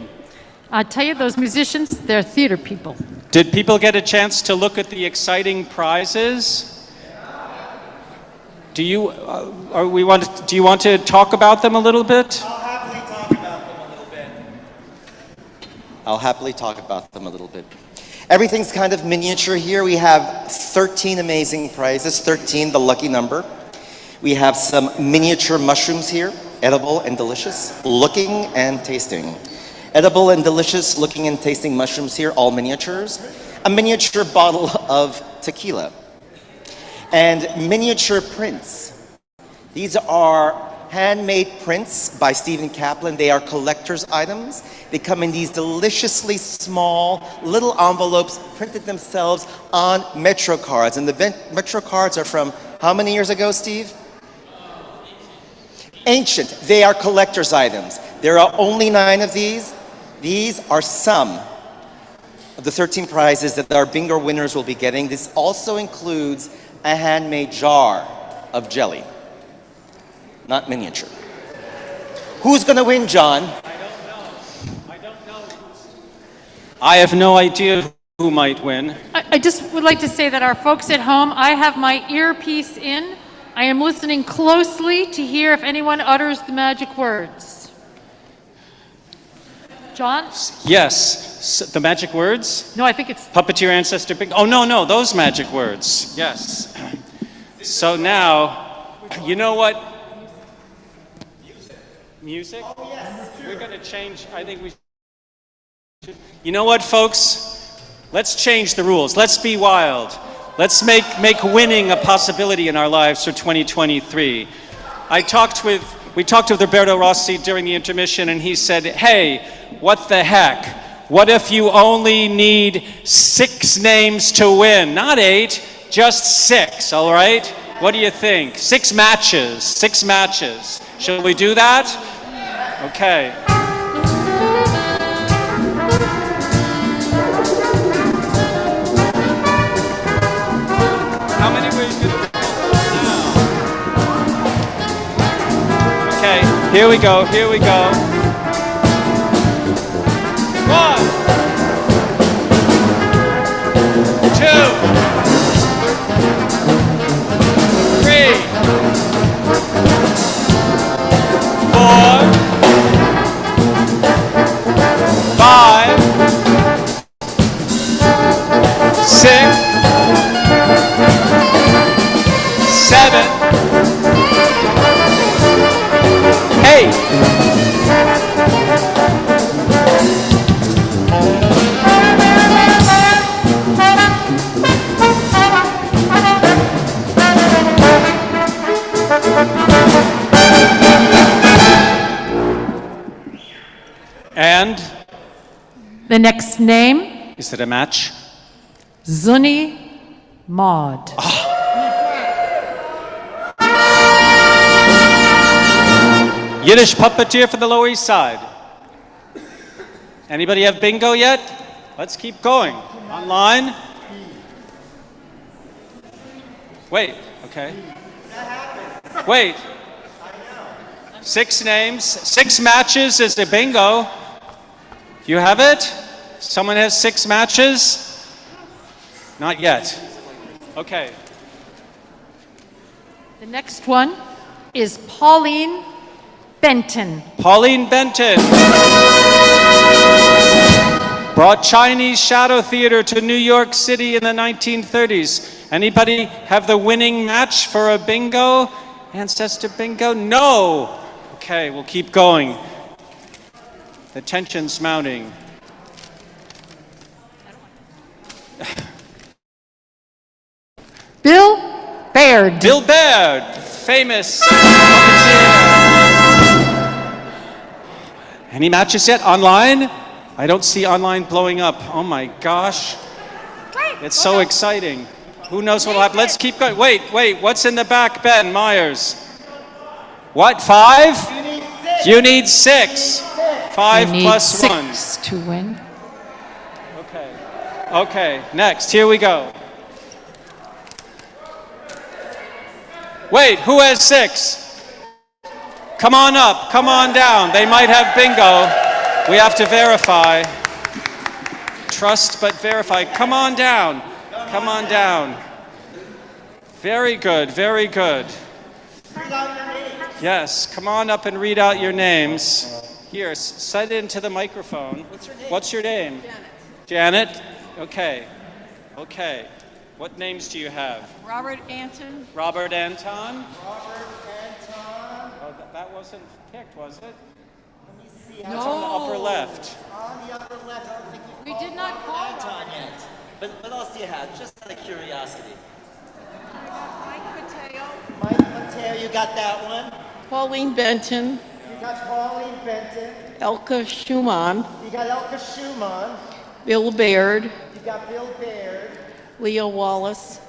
I tell you, those musicians, they're theater people. Did people get a chance to look at the exciting prizes? Do you want to talk about them a little bit? I'll happily talk about them a little bit. Everything's kind of miniature here. We have 13 amazing prizes, 13, the lucky number. We have some miniature mushrooms here, edible and delicious, looking and tasting. Edible and delicious looking and tasting mushrooms here, all miniatures. A miniature bottle of tequila. And miniature prints. These are handmade prints by Stephen Kaplan. They are collector's items. They come in these deliciously small little envelopes printed themselves on Metro cards. And the Metro cards are from how many years ago, Steve? Ancient. They are collector's items. There are only 9 of these. These are some of the 13 prizes that our bingo winners will be getting. This also includes a handmade jar of jelly. Not miniature. Who's going to win, John? I don't know. I have no idea who might win. I just would like to say that our folks at home, I have my earpiece in. I am listening closely to hear if anyone utters the magic words. John? Yes. The magic words? No, I think it's... Puppeteer Ancestor Bingo. Oh, no, those magic words. Yes. So now, you know what? Music? Oh, yes. We're going to change. I think we should. You know what, folks? Let's change the rules. Let's be wild. Let's make winning a possibility in our lives for 2023. We talked with Roberto Rossi during the intermission, and he said, hey, what the heck? What if you only need 6 names to win? Not 8, just 6, all right? What do you think? 6 matches, 6 matches. Shall we do that? Okay. How many were you going to now? Okay, here we go. 1, 2, 3, 4, 5, 6, 7, 8. And the next name? Is it a match? Zuni Maud. Yiddish puppeteer for the Lower East Side. Anybody have bingo yet? Let's keep going. Online? Wait, okay. Wait. 6 names, 6 matches is a bingo. You have it? Someone has 6 matches? Not yet. Okay. The next one is Pauline Benton. Pauline Benton brought Chinese shadow theater to New York City in the 1930s. Anybody have the winning match for a bingo? Ancestor bingo? No. Okay, we'll keep going. The tension's mounting. Bill Baird. Bill Baird, famous puppeteer. Any matches yet? Online? I don't see online blowing up. Oh my gosh. It's so exciting. Who knows what'll happen? Let's keep going. Wait, what's in the back, Ben Myers? What, 5? You need 6. 5 plus 1. 6 to win. Okay, next, here we go. Wait, who has 6? Come on up, come on down. They might have bingo. We have to verify. Trust but verify. Come on down. Come on down. Very good, very good. Yes, come on up and read out your names. Here, set it into the microphone. What's your name? Janet. Janet? Okay. What names do you have? Robert Anton. Robert Anton? Oh, that wasn't picked, was it? It's on the upper left. On the upper left, I don't think you We did not call Anton yet. But what else do you have? Just out of curiosity. Mike Mateo, you got that one. Pauline Benton. You got Pauline Benton. Elka Schumann. You got Elka Schumann. Bill Baird. You got Bill Baird. Leah Wallace.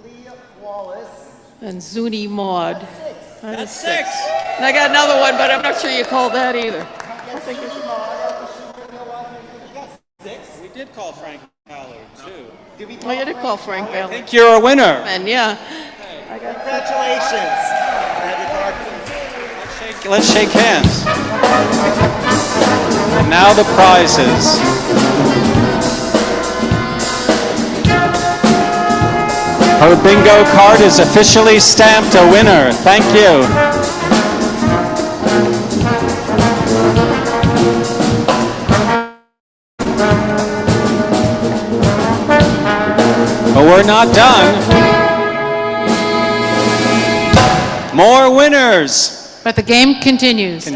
Leah Wallace. And Zuni Maud. That's 6. And I got another one, but I'm not sure you called that either. We did call Frank Ballard, too. Oh, you did call Frank I Ballard. think you're a winner. And yeah. Congratulations. Let's shake hands. And now the prizes. Her bingo card is officially stamped a winner. Thank you. But we're not done. More winners. But the game continues.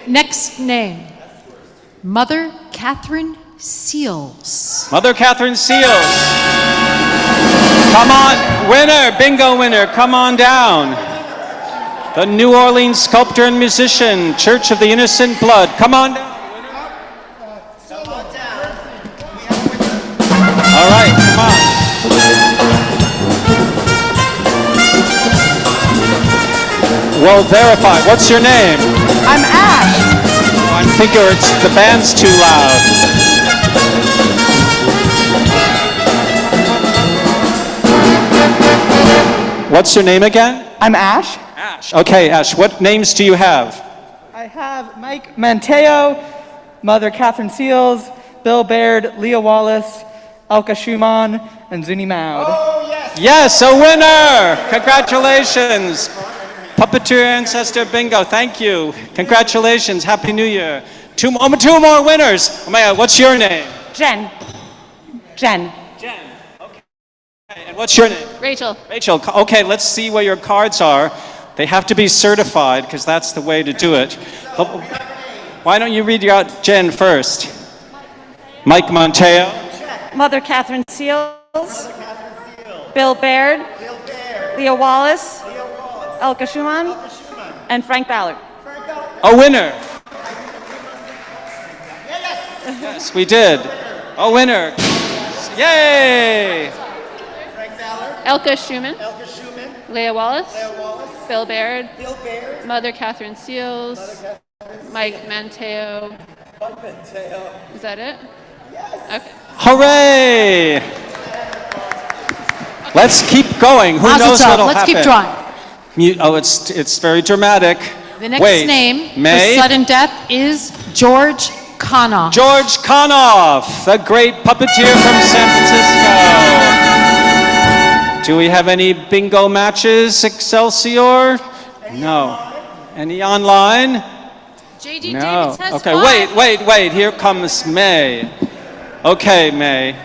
Next name, Mother Catherine Seals. Mother Catherine Seals. Come on, winner, bingo winner, come on down. The New Orleans sculptor and musician, Church of the Innocent Blood. Come on down. All right, come on. Well, verify. What's your name? I'm Ash. I figure the band's too loud. What's your name again? I'm Ash. Ash. Okay, Ash, what names do you have? I have Mike Mateo, Mother Catherine Seals, Bill Baird, Leah Wallace, Elka Schumann, and Zuni Maud. Oh, yes. Yes, a winner! Congratulations. Puppeteer Ancestor Bingo, thank you. Congratulations, Happy New Year. Two more winners. Oh my God, what's your name? Jen. Jen, okay. And what's your name? Rachel. Rachel, okay, let's see where your cards are. They have to be certified, because that's the way to do it. Why don't you read out Jen first? Mike Mateo. Mother Catherine Seals. Bill Baird. Leah Wallace. Elka Schumann. And Frank Ballard. A winner. Yes, we did. A winner. Yay! Elka Schumann. Leah Wallace. Bill Baird. Mother Catherine Seals. Mike Mateo. Is that it? Okay. Hooray! Let's keep going. Who knows what'll Let's happen? keep drawing. It's very dramatic. The next name May? for sudden death is George Konoff. George Konoff, the great puppeteer from San Francisco. Do we have any bingo matches, Excelsior? No. Any online? JD No. Davis has Okay, 5. wait. Here comes May. Okay, May.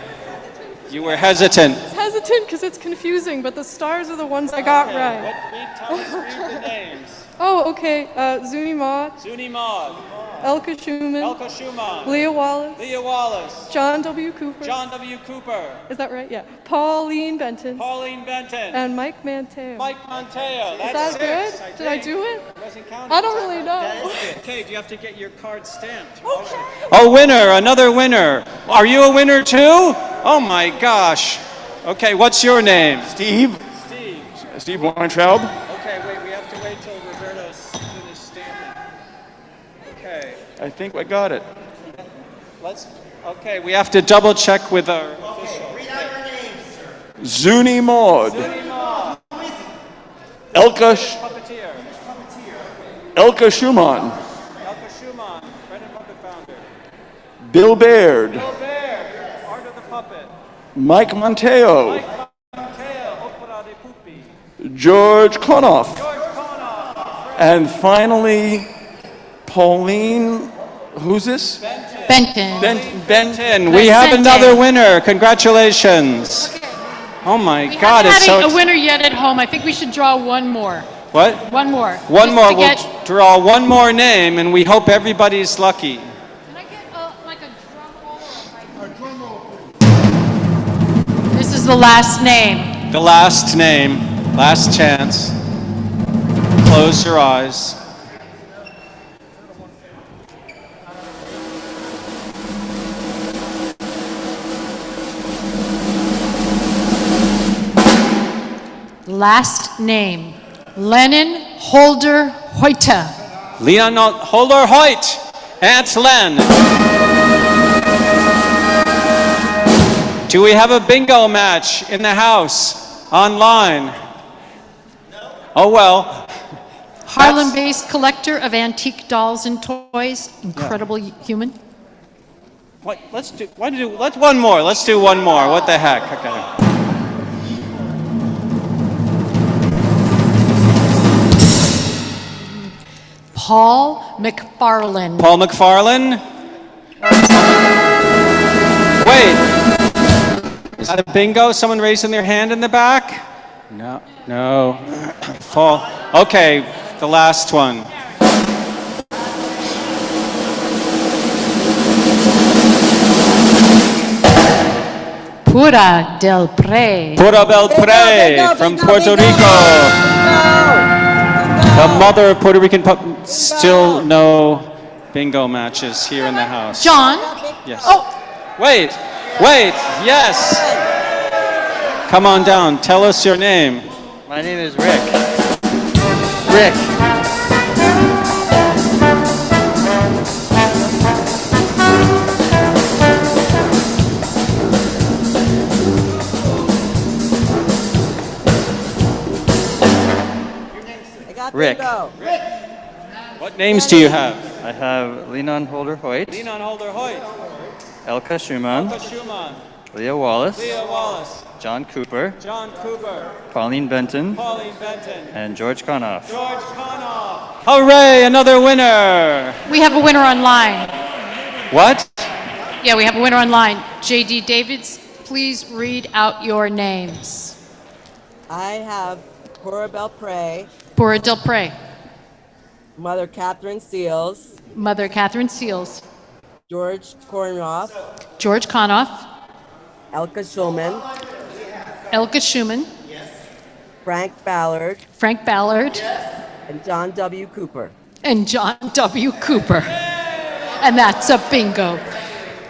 You were hesitant. It's hesitant because it's confusing, but the stars are the ones I got right. Tell us, read the names. Oh, okay. Zuni Maud, Zuni Maud. Elka Schumann, Elka Schumann. Leah Wallace, Leah Wallace. John W. Cooper. John W. Cooper. Is that right? Yeah. Pauline Benton. Pauline Benton. And Mike Manteo. Mike Monteo. Is That's that six, good? Did I do it? Wasn't counted. I don't really know. Okay, do you have to get your card stamped? A winner, another winner. Are you a winner too? Oh my gosh. Okay, what's your name? Steve. Steve. Steve Weintraub. Okay, wait, we have to wait till Roberto's finished stamping. Okay. I think I got it. Okay, we have to double check with our official. Read out your names, sir. Zuni Maud. Zuni Maud. Puppeteer. Elka Schumann. Elka Schumann, Bread and Puppet founder. Bill Baird. Bill Baird, Art of the Puppet. Mike Monteo. Mike Monteo, Opera de Pupi. George Konoff. George Konoff. And finally, Pauline, who's this? Benton. Benton. We have another winner. Congratulations. Oh my We God, haven't it's had so a winner yet at home. I think we should draw one more. What? One more. One Just more. to We'll get- draw one more name, and we hope everybody's lucky. Can I get like a drum roll? This is the last name. The last name, last chance. Close your eyes. Last name. Lenon Holder Hoyte. Leon Holder Hoyte. Aunt Len. Do we have a bingo match in the house? Online? Oh well. Harlem-based collector of antique dolls and toys. Incredible human. What, let's one more. Let's do one more. What the heck? Okay. Paul McFarlane. Paul McFarlane? Wait. Is that a bingo? Someone raising their hand in the back? No. No. Paul. Okay, the last one. Pura del Pré. Pura Belpré from Puerto Rico. The mother of Puerto Rican still no bingo matches here in the house. John? Yes. Oh. Wait, yes. Come on down, tell us your name. My name is Rick. Rick. Rick. What names do you have? I have Lenon Holder Hoyte, Lenon Holder Hoyte, Elka Schumann, Elka Schumann, Leah Wallace, Leah Wallace, John Cooper, John Cooper, Pauline Benton, Pauline Benton, and George Konoff. George Konoff. Hooray, another winner! We have a winner online. What? Yeah, we have a winner online. JD Davids, please read out your names. I have Pura Belpré, Pura del Pré, Mother Catherine Seals, Mother Catherine Seals, George Konoff, George Konoff, Elka Schulman, Elka Schumann, Frank Ballard, Frank Ballard, and John W. Cooper. and John W. Cooper. And that's a bingo.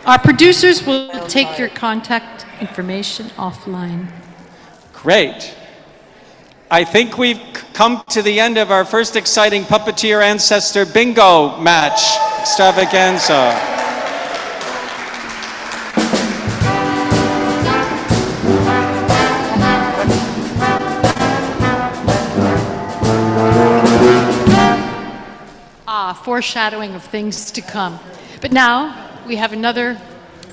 Our producers will take your contact information offline. Great. I think we've come to the end of our first exciting Puppeteer Ancestor Bingo match extravaganza. Foreshadowing of things to come. But now we have another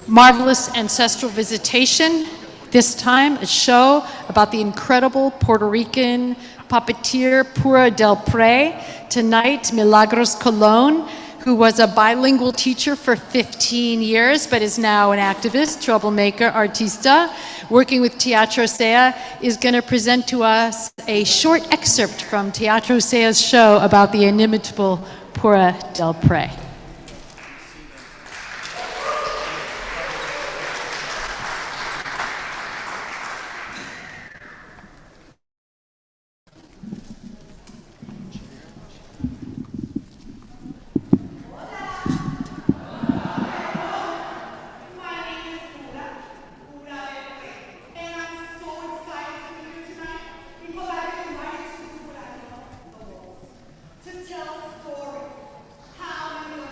marvelous ancestral visitation. This time, a show about the incredible Puerto Rican puppeteer Pura del Pré. Tonight, Milagros Colon, who was a bilingual teacher for 15 years, but is now an activist, troublemaker, artista, working with Teatro Sea, is going to present to us a short excerpt from Teatro Sea's show about the inimitable Pura del Pre. To tell stories, how many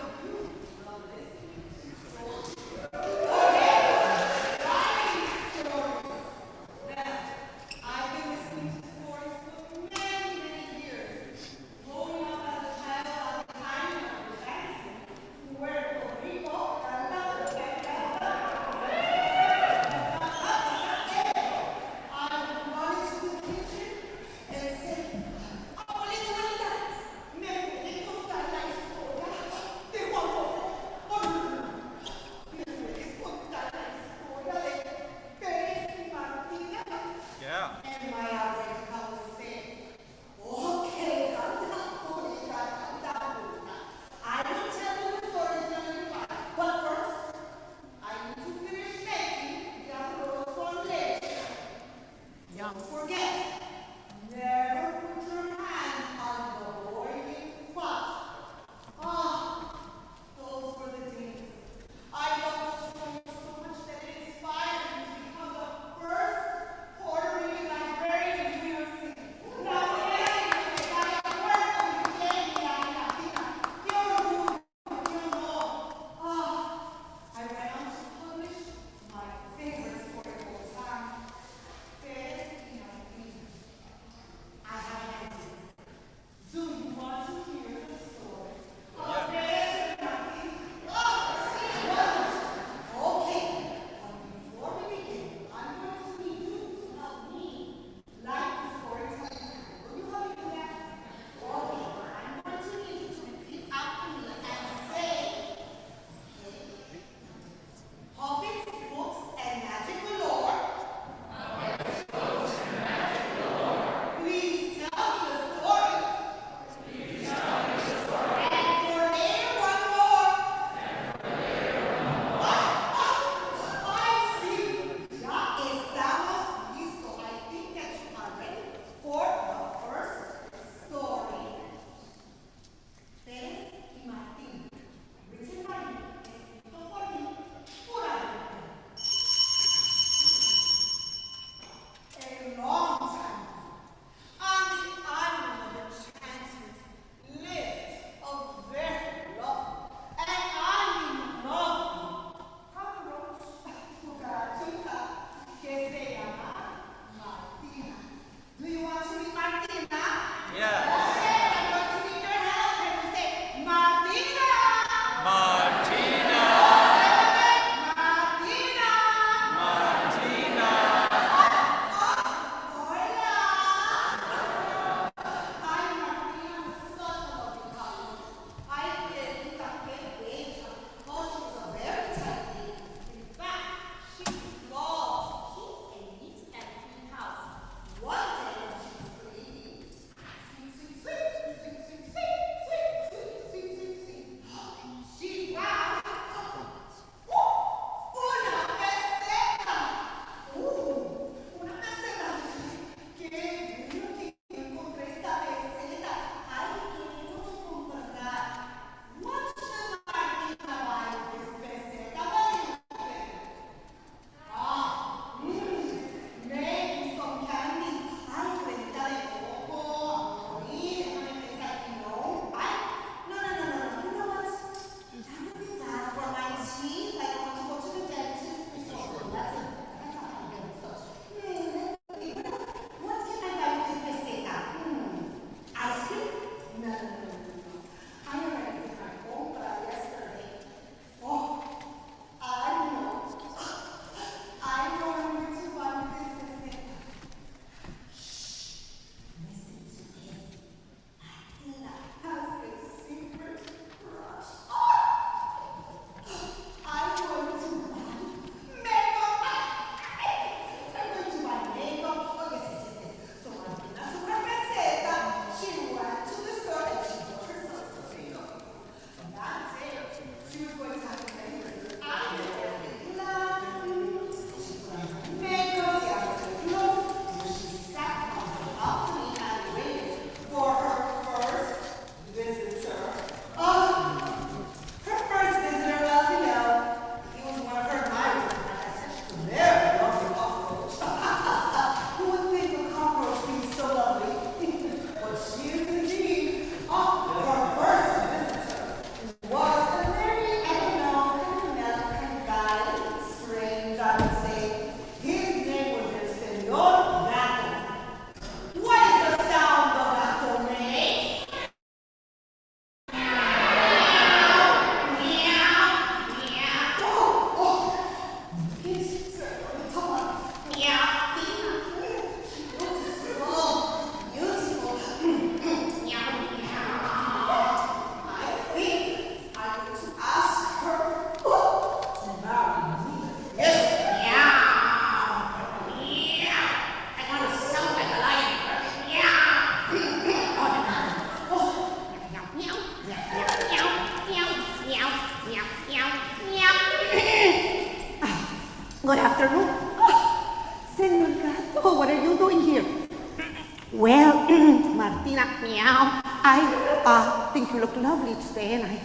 Meow. I think you look lovely today, and I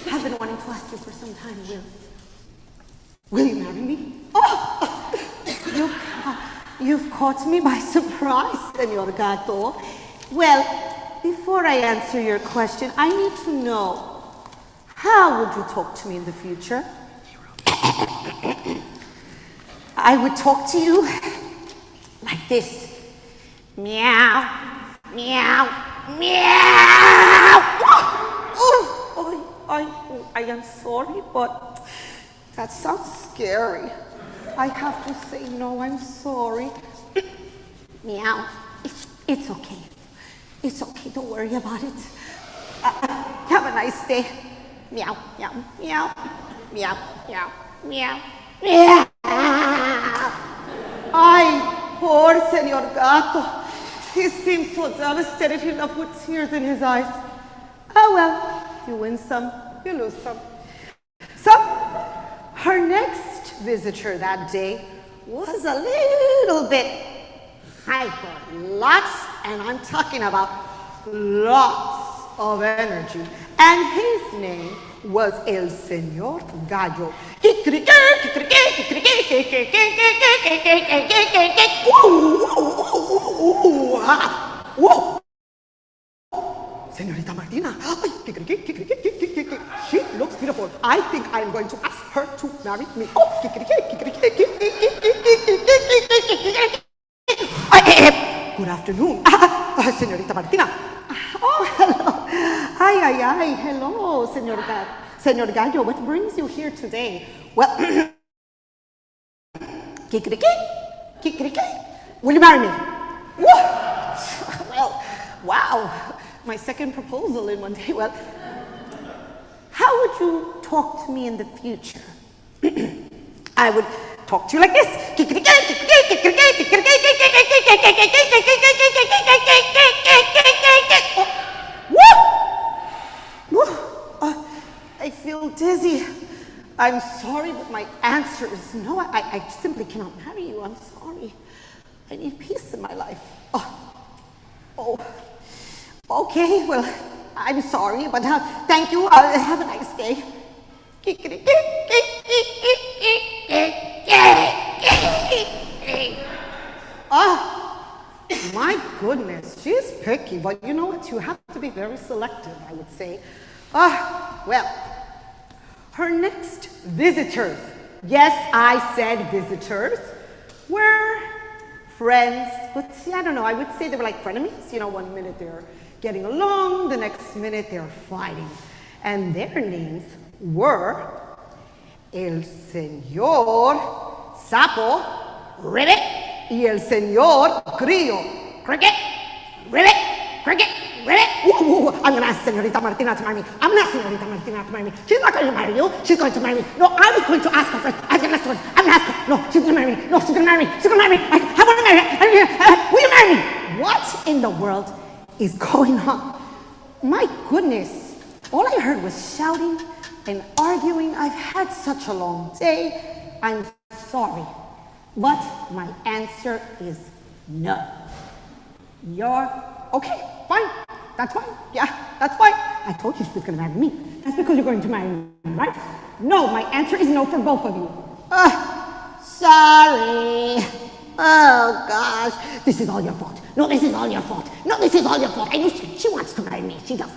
have been wanting to ask you for some time. Will you marry me? Oh, you've caught me by surprise, Senor Gato. Well, before I answer your question, I need to know, how would you talk to me in the future? I would talk to you like this. Meow, meow, meow. I am sorry, but that sounds scary. I have to say no, I'm sorry. Meow. It's okay. It's okay, don't worry about it. Have a nice day. Meow, meow, meow, meow, meow, meow, meow. Ay, poor Senor Gato. He seems so devastated, he left with tears in his eyes. Oh well, you win some, you lose some. So, her next visitor that day was a little bit hyper. Lots, and I'm talking about lots of energy. And his name was El Señor Gallo. Señorita Martina, she looks beautiful. I think I'm going to ask her to marry me. Good afternoon, Señorita Martina. Oh, hello. Ay, hello, Señor Gallo. What brings you here today? Well, will you marry me? Well, wow. My second proposal in one day. Well, how would you talk to me in the future? I would talk to you like this. I feel dizzy. I'm sorry, but my answer is no. I simply cannot marry you. I'm sorry. I need peace in my life. Oh. Okay, well, I'm sorry, but thank you. Have a nice day. My goodness, she's picky, but you know what? You have to be very selective, I would say. Well, her next visitors, yes, I said visitors, were friends, but I don't know, I would say they were like frenemies. You know, one minute they're getting along, the next minute they're fighting. And their names were El Señor Sapo, Ribbit, y El Señor Grillo. Cricket, Ribbit, Cricket, Ribbit. I'm going to ask Señorita Martina to marry me. I'm going to ask Señorita Martina to marry me. She's not going to marry you. She's going to marry me. No, I was going to ask her first. I was going to ask her first. I'm going to ask her. No, she's going to marry me. No, she's going to marry me. She's going to marry me. I want to marry her. Will you marry me? What in the world is going on? My goodness, all I heard was shouting and arguing. I've had such a long day. I'm sorry, but my answer is no. You're okay, fine, that's fine, yeah, that's fine. I told you she was gonna marry me. That's because you're going to marry me, right? No, my answer is no for both of you. Sorry. Oh gosh, this is all your fault. No, this is all your fault. No, this is all your fault. I know she wants to marry me. She does.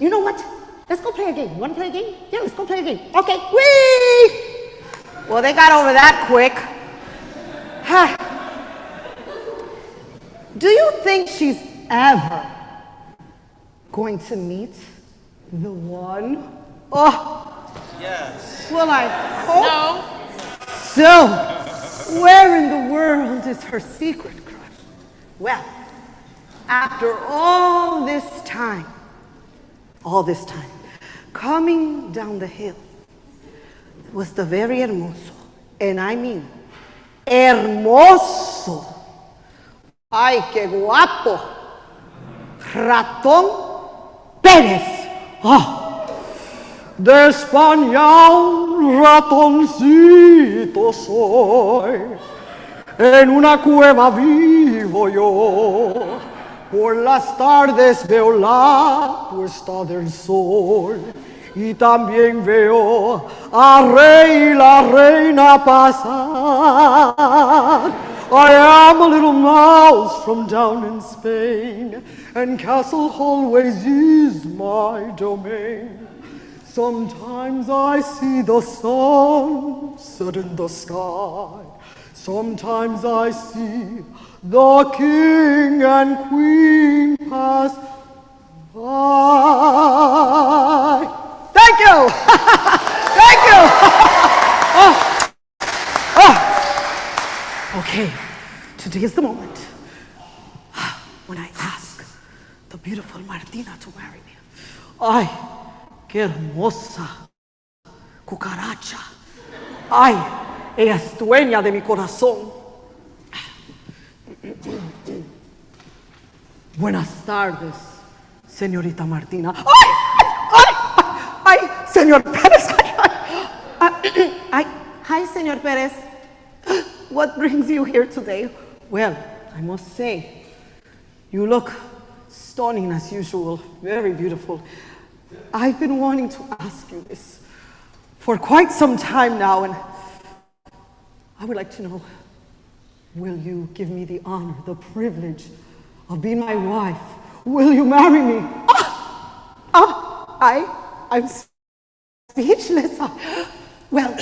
You know what? Let's go play a game. You want to play a game? Yeah, let's go play a game. Okay. Whee! Well, they got over that quick. Do you think she's ever going to meet the one? Oh. Yes. Well, I hope. No. So, where in the world is her secret crush? Well, after all this time, coming down the hill was the very hermoso, and I mean hermoso. Ay, qué guapo. Ratón Perez. De España un ratoncito soy, en una cueva vivo yo, Por las tardes veo la puesta del sol y también veo al rey y la reina pasar. I am a little mouse from down in Spain, and Castle always is my domain. Sometimes I see the sun set in the sky. Sometimes I see the king and queen pass by. Thank you! Thank you! Okay, today is the moment when I ask the beautiful Martina to marry me. Ay, qué hermosa cucaracha. Ay, ella es dueña de mi corazón. Buenas tardes, señorita Martina. ¡Ay! ¡Ay! ¡Ay! Señor Perez. Hi, Señor Perez. What brings you here today? Well, I must say, you look stunning as usual, very beautiful. I've been wanting to ask you this for quite some time now, and I would like to know, will you give me the honor, the privilege of being my wife? Will you marry me? I'm speechless. Well,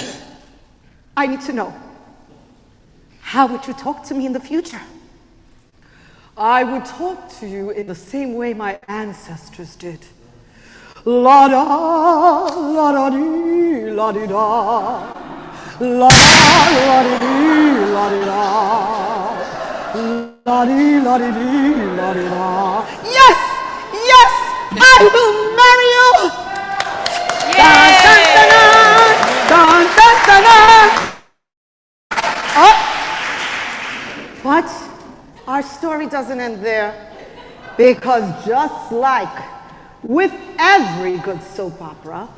I need to know. How would you talk to me in the future? I would talk to you in the same way my ancestors did. La da, la da dee, la di da. La la di dee, la di da. La di la di dee, la di da. Yes! Yes! I will marry you! Dun, dun, dun, dun, dun, dun, dun. Oh! But our story doesn't end there, because just like with every good soap opera,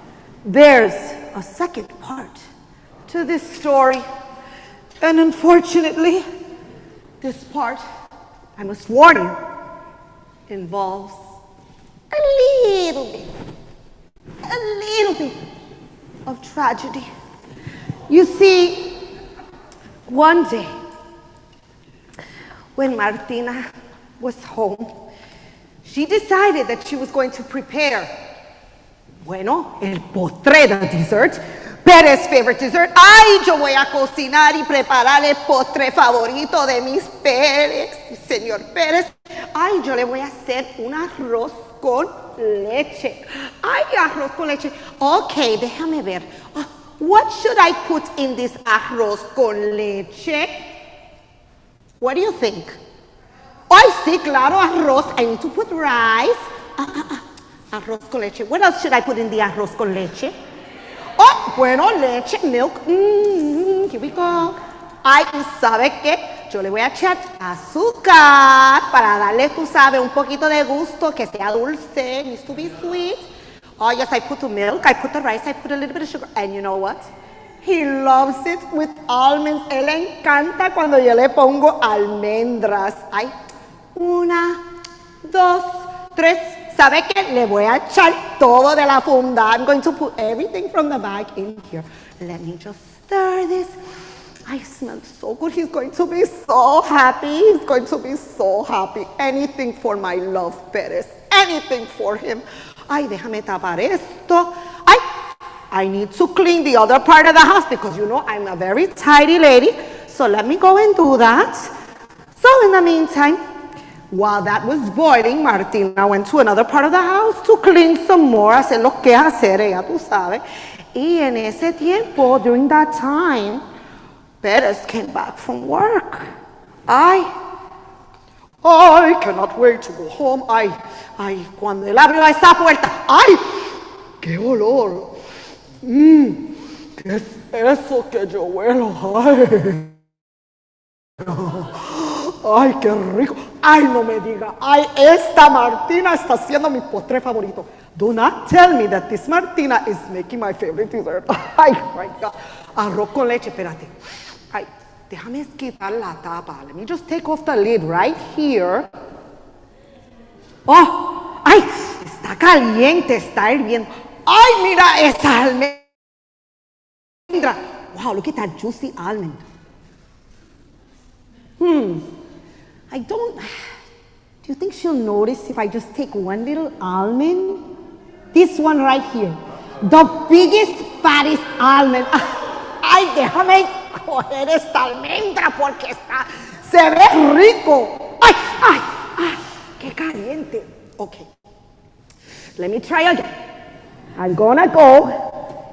there's a second part to this story. And unfortunately, this part, I must warn you, involves a little bit of tragedy. You see, one day, when Martina was home, she decided that she was going to prepare, bueno, el postre, the dessert, Perez's favorite dessert. Ay, yo voy a cocinar y preparar el postre favorito de mis Pérez, señor Perez. Ay, yo le voy a hacer un arroz con leche. Ay, arroz con leche. Okay, déjame ver. What should I put in this arroz con leche? What do you think? Ay, sí, claro, arroz. I need to put rice. Arroz con leche. What else should I put in the arroz con leche? Oh, bueno, leche, milk. Here we go. Ay, ¿y sabe qué? Yo le voy a echar azúcar para darle, tú sabes, un poquito de gusto, que sea dulce. It needs to be sweet. Oh, yes, I put the milk, I put the rice, I put a little bit of sugar. And you know what? He loves it with almonds. Él le encanta cuando yo le pongo almendras. Ay, 1, 2, 3. ¿Sabe qué? Le voy a echar todo de la funda. I'm going to put everything from the bag in here. Let me just stir this. I smell so good. He's going to be so happy. He's going to be so happy. Anything for my love, Perez. Anything for him. Ay, déjame tapar esto. Ay, I need to clean the other part of the house because you know I'm a very tidy lady. So let me go and do that. So in the meantime, while that was boiling, Martina went to another part of the house to clean some more, hacer lo que hacer, ella, tú sabes. Y en ese tiempo, during that time, Perez came back from work. I cannot wait to go home. Cuando él abrió esa puerta, ¡ay! ¡Qué olor! ¿Qué es eso que yo huelo? ¡Ay, qué rico! ¡Ay, no me diga! ¡Ay, esta Martina está haciendo mi postre favorito! Do not tell me that this Martina is making my favorite dessert. ¡Ay, my God! Arroz con leche, espérate. ¡Ay, déjame quitar la tapa! Let me just take off the lid right here. Oh, ay, está caliente, está hirviendo. Ay, mira esa almendra. Wow, look at that juicy almond. I don't, do you think she'll notice if I just take one little almond? This one right here. The biggest, fattest almond. Ay, déjame coger esta almendra porque se ve rico. Ay, ay, ay, qué caliente. Okay, let me try again. I'm gonna go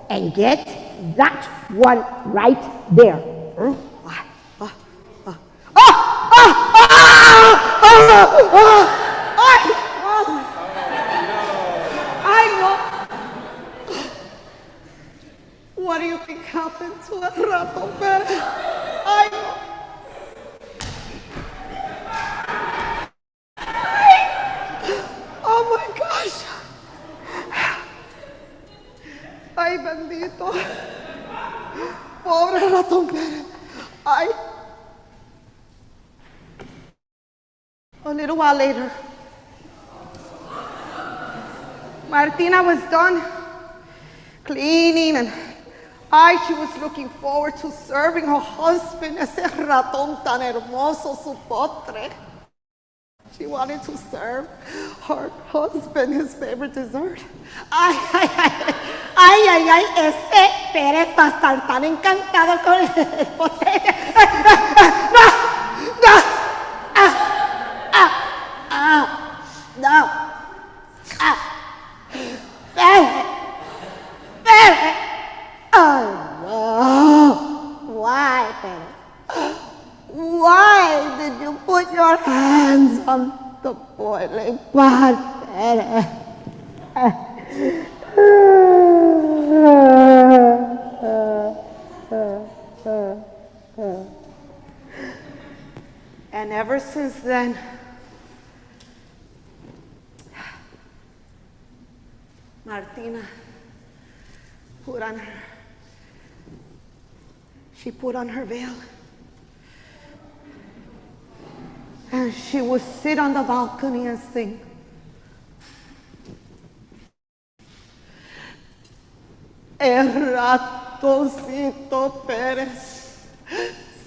and get that one right there. I know. What do you think happened to a rato, Perez? I know. Oh my gosh. Ay, bendito. Pobre ratón Perez. Ay. A little while later, Martina was done cleaning and she was looking forward to serving her husband, ese ratón tan hermoso, su postre. She wanted to serve her husband his favorite dessert. Ay, ay, ay, ay, ay, ay, ese Perez va a estar tan encantado con el postre. No, no, no, Perez. Oh, no. Why, Perez? Why did you put your hands on the boiling pot, Perez? And ever since then, Martina put on her veil. And she would sit on the balcony and sing. El ratoncito Perez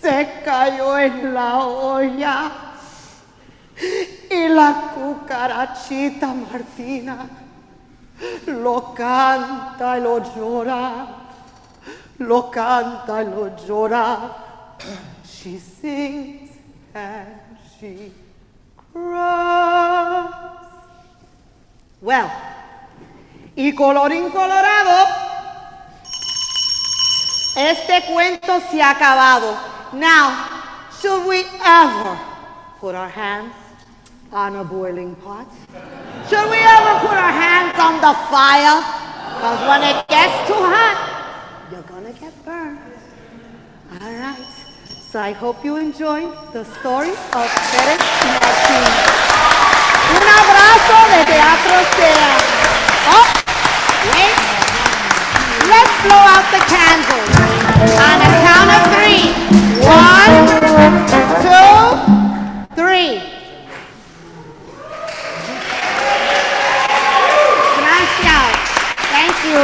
se cayó en la olla y la cucarachita Martina lo canta y lo llora, lo canta y lo llora. She sings and she cries. Well, y colorín colorado, este cuento se ha acabado. Now, should we ever put our hands on a boiling pot? Should we ever put our hands on the fire? Because when it gets too hot, you're gonna get burned. All right. So I hope you enjoyed the story of Perez y Martina. Un abrazo de Teatro Sea. Oh, wait. Let's blow out the candles. On a count of 3. 1, 2, 3. Gracias. Thank you.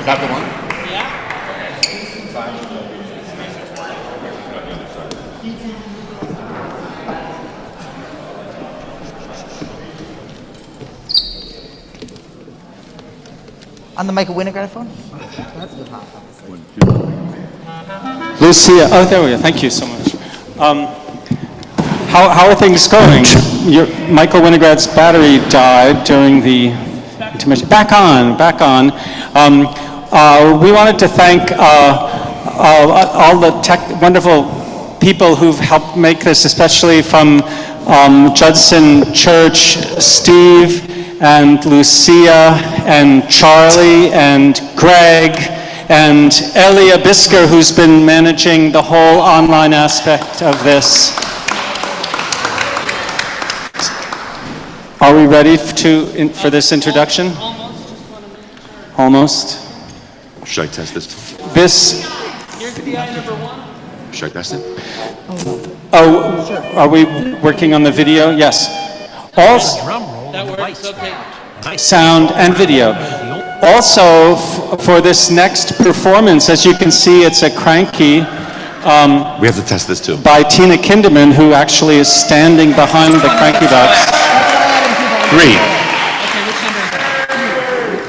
that the one? On the Michael Winograd phone? Lucia, oh, there we go. Thank you so much. How are things going? Michael Winograd's battery died during the intermission. Back on. We wanted to thank all the wonderful people who've helped make this, especially from Judson Church, Steve, and Lucia, and Charlie, and Greg, and Elia Bisker, who's been managing the whole online aspect of this. Are we ready for this introduction? Almost. Should I test this? Here's PI number 1. Should I test it? Oh, are we working on the video? Yes. That works, okay. Sound and video. Also, for this next performance, as you can see, it's a cranky. We have to test this too. By Tina Kinderman, who actually is standing behind the cranky box. 3.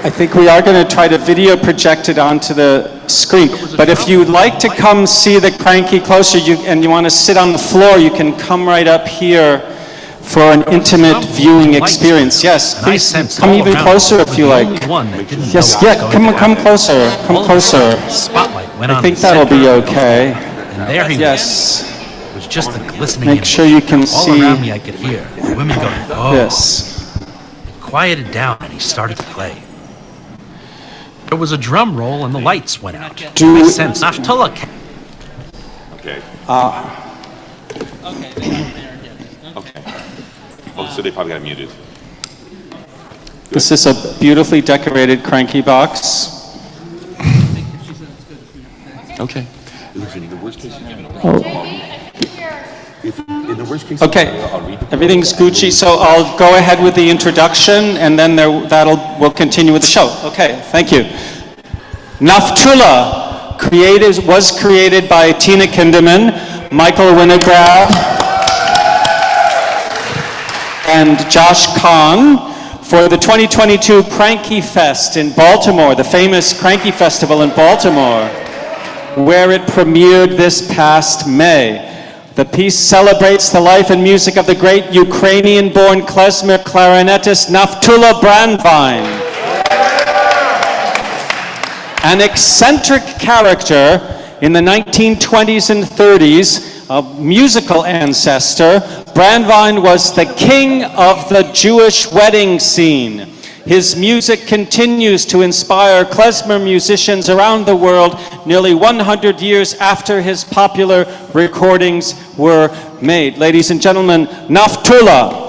I think we are going to try to video project it onto the screen. But if you'd like to come see the cranky closer and you want to sit on the floor, you can come right up here for an intimate viewing experience. Yes, please come even closer if you like. Yes, come closer. Come closer. I think that'll be okay. And there he was just a glistening. Make sure you can all see. around me I could hear the women going, oh. Yes. It quieted down and he started to play. There was a drum roll and the lights went out. I sensed Naftule. Okay. Okay. Oh, so they probably got muted. This is a beautifully decorated cranky box. Okay. In the worst case, in the worst case, Okay, everything's Gucci, so I'll go ahead with the introduction, and then we'll continue with the show. Okay, thank you. Naftule was created by Tina Kinderman, Michael Winograd, and Josh Kahn for the 2022 Cranky Fest in Baltimore, the famous Cranky Festival in Baltimore, where it premiered this past May. The piece celebrates the life and music of the great Ukrainian-born klezmer clarinetist Naftule Brandwein. An eccentric character in the 1920s and 30s, a musical ancestor, Brandwein was the king of the Jewish wedding scene. His music continues to inspire klezmer musicians around the world nearly 100 years after his popular recordings were made. Ladies and gentlemen, Naftule.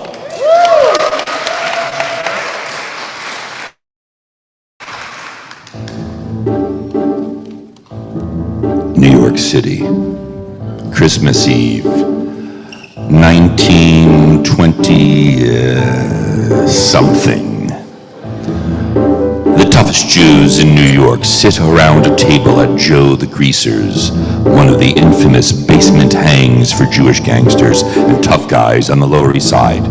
New York City, Christmas Eve, 1920 something. The toughest Jews in New York sit around a table at Joe the Greaser's, one of the infamous basement hangs for Jewish gangsters and tough guys on the Lower East Side.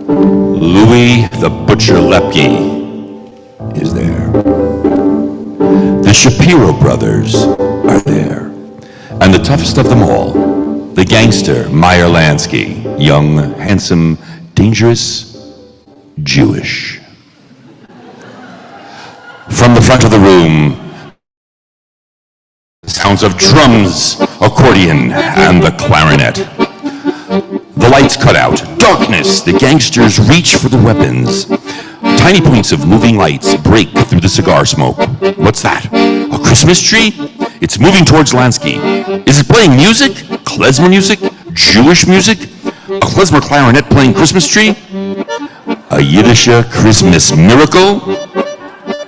Louis the Butcher Lepke is there. The Shapiro brothers are there. And the toughest of them all, the gangster Meyer Lansky, young, handsome, dangerous, Jewish. From the front of the room, sounds of drums, accordion, and the clarinet. The lights cut out. Darkness. The gangsters reach for their weapons. Tiny points of moving lights break through the cigar smoke. What's that? A Christmas tree? It's moving towards Lansky. Is it playing music? Klezmer music? Jewish music? A klezmer clarinet playing Christmas tree? A Yiddish Christmas miracle?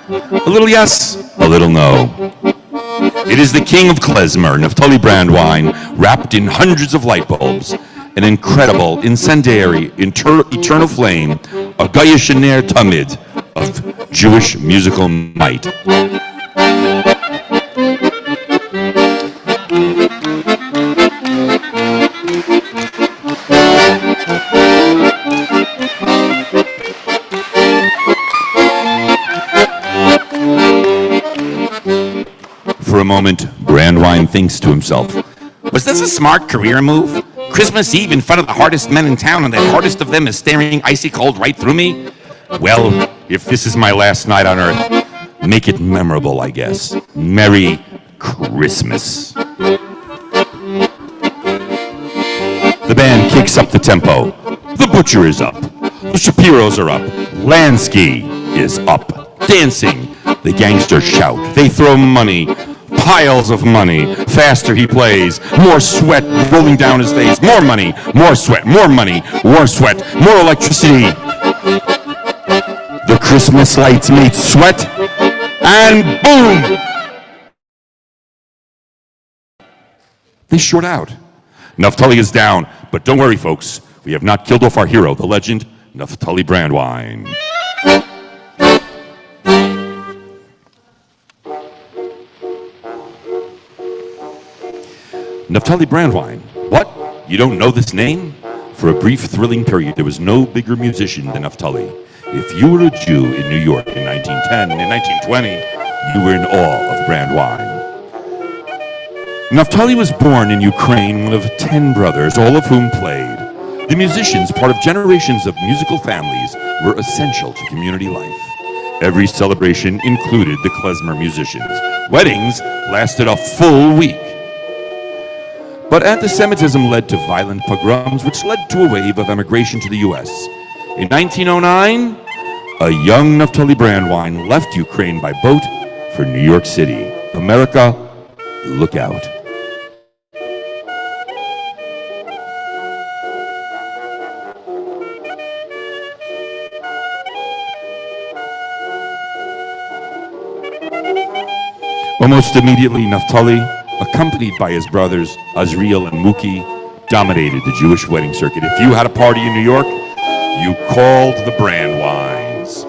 A little yes, a little no. It is the king of klezmer, Naftule Brandwein, wrapped in hundreds of light bulbs, an incredible, incendiary, eternal flame, a Gayashaner Tamid of Jewish musical might. For a moment, Brandwein thinks to himself, was this a smart career move? Christmas Eve in front of the hardest men in town, and the hardest of them is staring icy cold right through me? Well, if this is my last night on Earth, make it memorable, I guess. Merry Christmas. The band kicks up the tempo. The Butcher is up. The Shapiros are up. Lansky is up. Dancing. The gangsters shout. They throw money. Piles of money. Faster he plays. More sweat rolling down his face. More money. More sweat. More money. More sweat. More electricity. The Christmas lights meet sweat. And boom! They short out. Naftule is down. But don't worry, folks. We have not killed off our hero, the legend, Naftule Brandwein. Naftule Brandwein. What? You don't know this name? For a brief, thrilling period, there was no bigger musician than Naftule. If you were a Jew in New York in 1910 and 1920, you were in awe of Brandwein. Naftule was born in Ukraine, one of 10 brothers, all of whom played. The musicians, part of generations of musical families, were essential to community life. Every celebration included the klezmer musicians. Weddings lasted a full week. But anti-Semitism led to violent pogroms, which led to a wave of emigration to the U.S. In 1909, a young Naftule Brandwein left Ukraine by boat for New York City. America, look out. Almost immediately, Naftule, accompanied by his brothers Azriel and Muki, dominated the Jewish wedding circuit. If you had a party in New York, you called the Brandweins.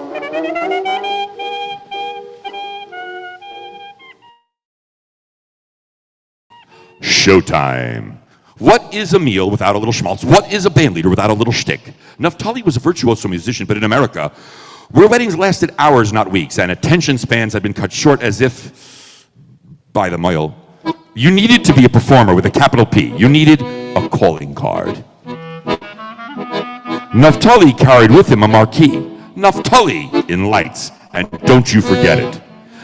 Showtime. What is a meal without a little schmaltz? What is a band leader without a little shtick? Naftule was a virtuoso musician, but in America, where weddings lasted hours, not weeks, and attention spans had been cut short as if by the mile, you needed to be a performer with a capital P. You needed a calling card. Naftule carried with him a marquee. Naftule in lights, and don't you forget it.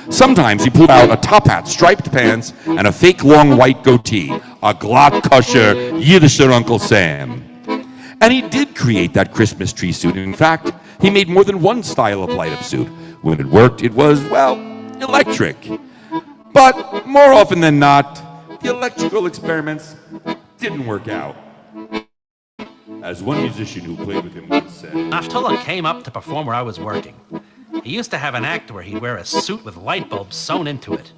Sometimes he pulled out a top hat, striped pants, and a fake long white goatee, a glatt kosher Yiddisher Uncle Sam. And he did create that Christmas tree suit. In fact, he made more than one style of light-up suit. When it worked, it was, well, electric. But more often than not, the electrical experiments didn't work out. As one musician who played with him once said, Naftule came up to perform where I was working. He used to have an act where he'd wear a suit with light bulbs sewn into it.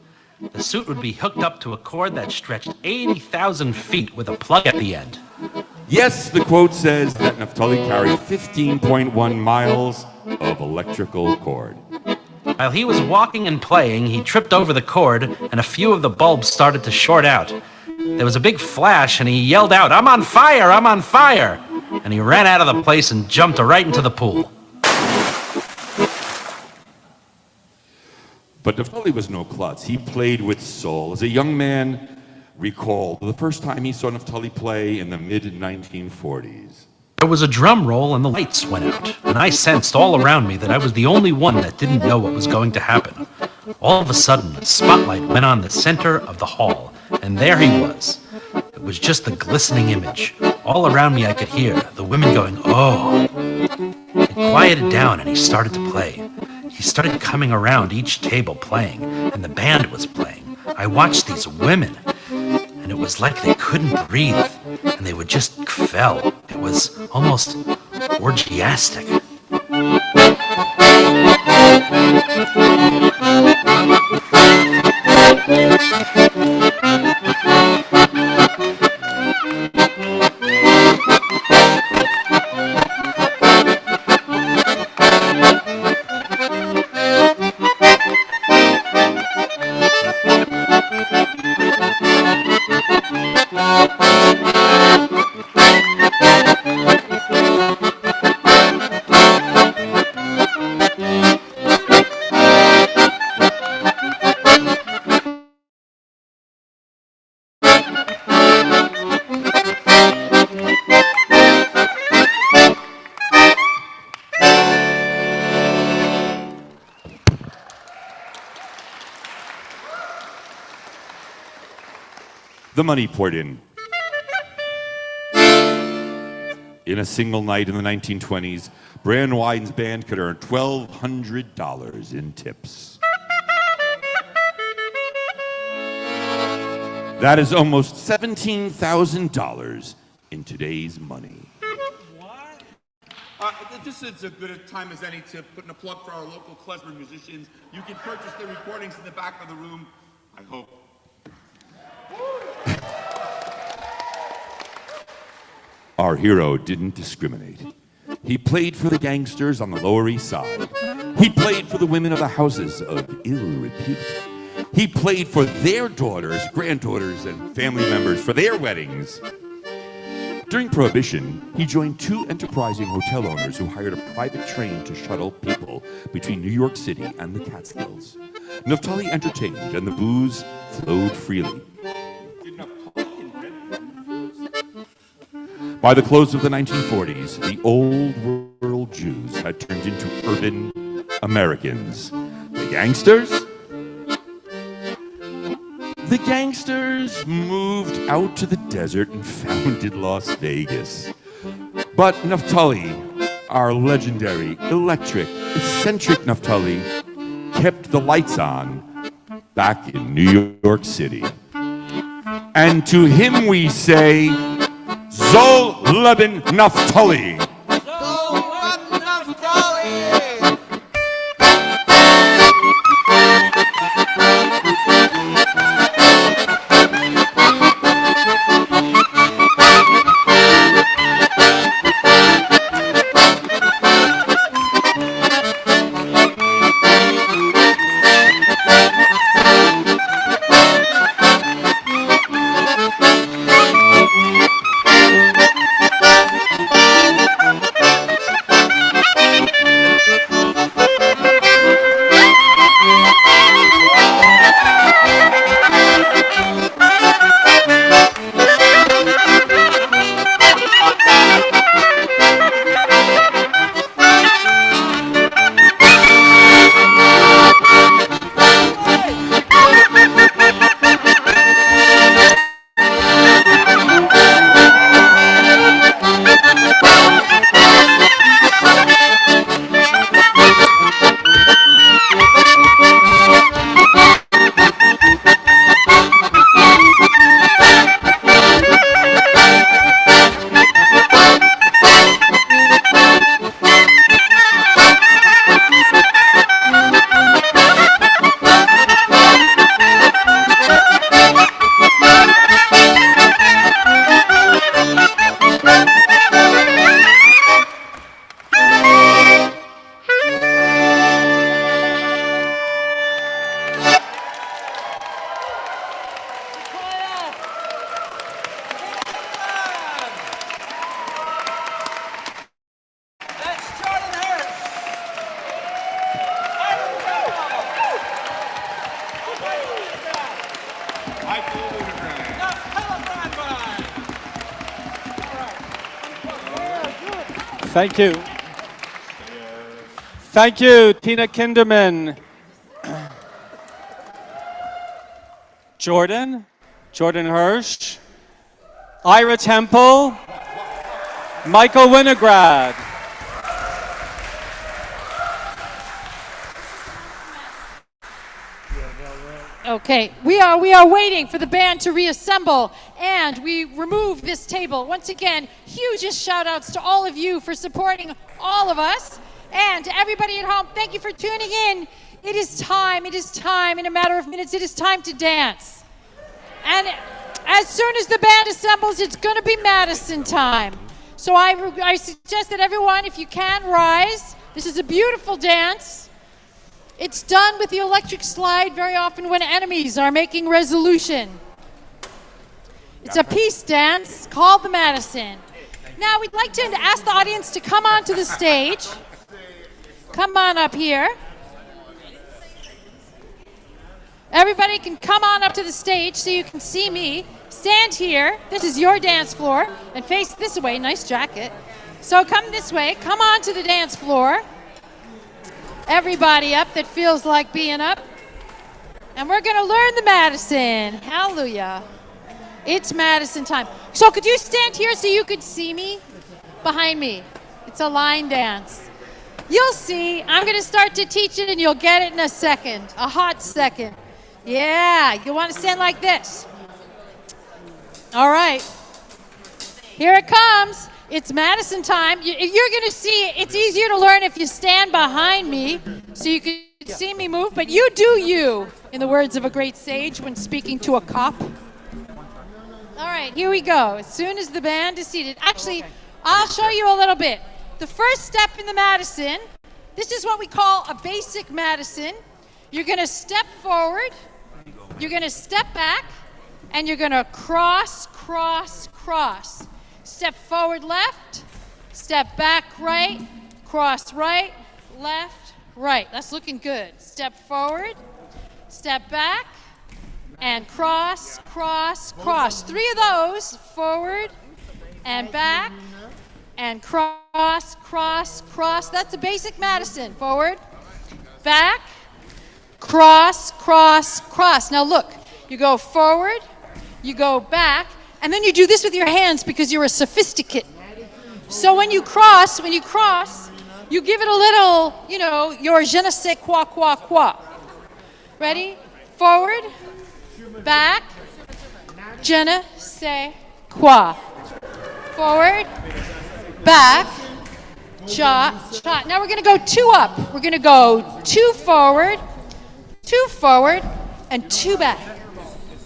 The suit would be hooked up to a cord that stretched 80,000 feet with a plug at the end. yes, the quote says that Naftule carried 15.1 miles of electrical cord. While he was walking and playing, he tripped over the cord, and a few of the bulbs started to short out. There was a big flash, and he yelled out, "I'm on fire! I'm on fire!" And he ran out of the place and jumped right into the pool. But Naftule was no klutz. He played with soul. As a young man recalled the first time he saw Naftule play in the mid-1940s. There was a drum roll and the lights went out, and I sensed all around me that I was the only one that didn't know what was going to happen. All of a sudden, a spotlight went on the center of the hall, and there he was. It was just a glistening image. All around me I could hear the women going, "Oh." It quieted down and he started to play. He started coming around each table playing, and the band was playing. I watched these women, and it was like they couldn't breathe, and they would just fell. It was almost orgiastic. the money poured in. In a single night in the 1920s, Brandwein's band could earn $1,200 in tips. That is almost $17,000 in today's money. This is as good a time as any to put in a plug for our local klezmer musicians. You can purchase their recordings in the back of the room, I hope. Our hero didn't discriminate. He played for the gangsters on the Lower East Side. He played for the women of the houses of ill repute. He played for their daughters, granddaughters, and family members for their weddings. During Prohibition, he joined two enterprising hotel owners who hired a private train to shuttle people between New York City and the Catskills. Naftule entertained, and the booze flowed freely. By the close of the 1940s, the old world Jews had turned into urban Americans. The gangsters? The gangsters moved out to the desert and founded Las Vegas. But Naftule, our legendary, electric, eccentric Naftule, kept the lights on back in New York City. And to him we say, Zol Leben Naftule. Thank you. Thank you, Tina Kinderman. Jordan Hirsch, Ira Temple, Michael Winograd. Okay, we are waiting for the band to reassemble, and we remove this table. Once again, hugest shout outs to all of you for supporting all of us, and to everybody at home, thank you for tuning in. It is time, in a matter of minutes, it is time to dance. And as soon as the band assembles, it's gonna be Madison time. So I suggest that everyone, if you can, rise. This is a beautiful dance. It's done with the electric slide very often when enemies are making resolution. It's a peace dance called the Madison. Now we'd like to ask the audience to come onto the stage. Come on up here. Everybody can come on up to the stage so you can see me. Stand here. This is your dance floor. And face this way. Nice jacket. So come this way. Come on to the dance floor. Everybody up that feels like being up. And we're going to learn the Madison. Hallelujah. It's Madison time. So could you stand here so you could see me behind me? It's a line dance. You'll see. I'm going to start to teach it and you'll get it in a second. A hot second. Yeah, you want to stand like this. All right. Here it comes. It's Madison time. You're going to see it's easier to learn if you stand behind me so you can see me move, but you do you, in the words of a great sage when speaking to a cop. All right, here we go. As soon as the band is seated. Actually, I'll show you a little bit. The first step in the Madison, this is what we call a basic Madison. You're going to step forward, you're going to step back, and you're going to cross, cross, cross. Step forward left, step back right, cross right, left, right. That's looking good. Step forward, step back, and cross, cross, cross. 3 of those, forward and back, and cross, cross, cross. That's a basic Madison. Forward, back, cross, cross, cross. Now look, you go forward, you go back, and then you do this with your hands because you're a sophisticate. So when you cross, you give it a little, your je ne sais quoi, quoi, quoi. Ready? Forward, back, je ne sais quoi. Forward, back, cha, cha. Now we're going to go 2 up. We're going to go 2 forward, and 2 back,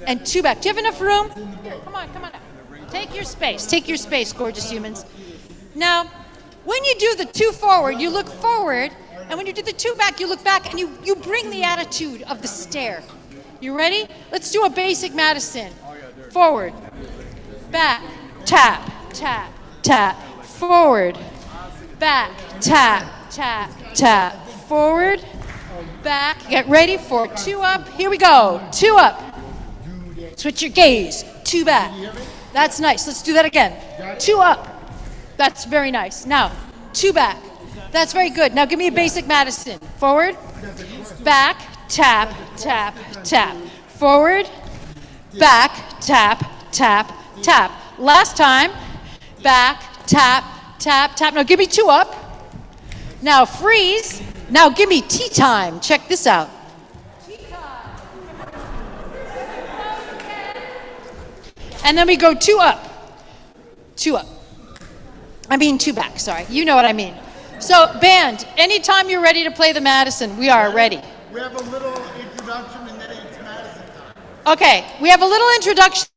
and 2 back. Do you have enough room? Here, come on up. Take your space, gorgeous humans. Now, when you do the 2 forward, you look forward, and when you do the 2 back, you look back, and you bring the attitude of the stare. You ready? Let's do a basic Madison. Forward, back, tap, tap, tap. Forward, back, tap, tap, tap. Forward, back. Get ready for 2 up. Here we go. 2 up. Switch your gaze. 2 back. That's nice. Let's do that again. 2 up. That's very nice. Now, 2 back. That's very good. Now give me a basic Madison. Forward, back, tap, tap, tap. Forward, back, tap, tap, tap. Last time, back, tap, tap, tap. Now give me 2 up. Now freeze. Now give me tea time. Check this out. And then we go 2 up. 2 up. I mean 2 back, sorry. You know what I mean. So, band, anytime you're ready to play the Madison, we are ready. We have a little introduction and then it's Madison time. Okay, we have a little introduction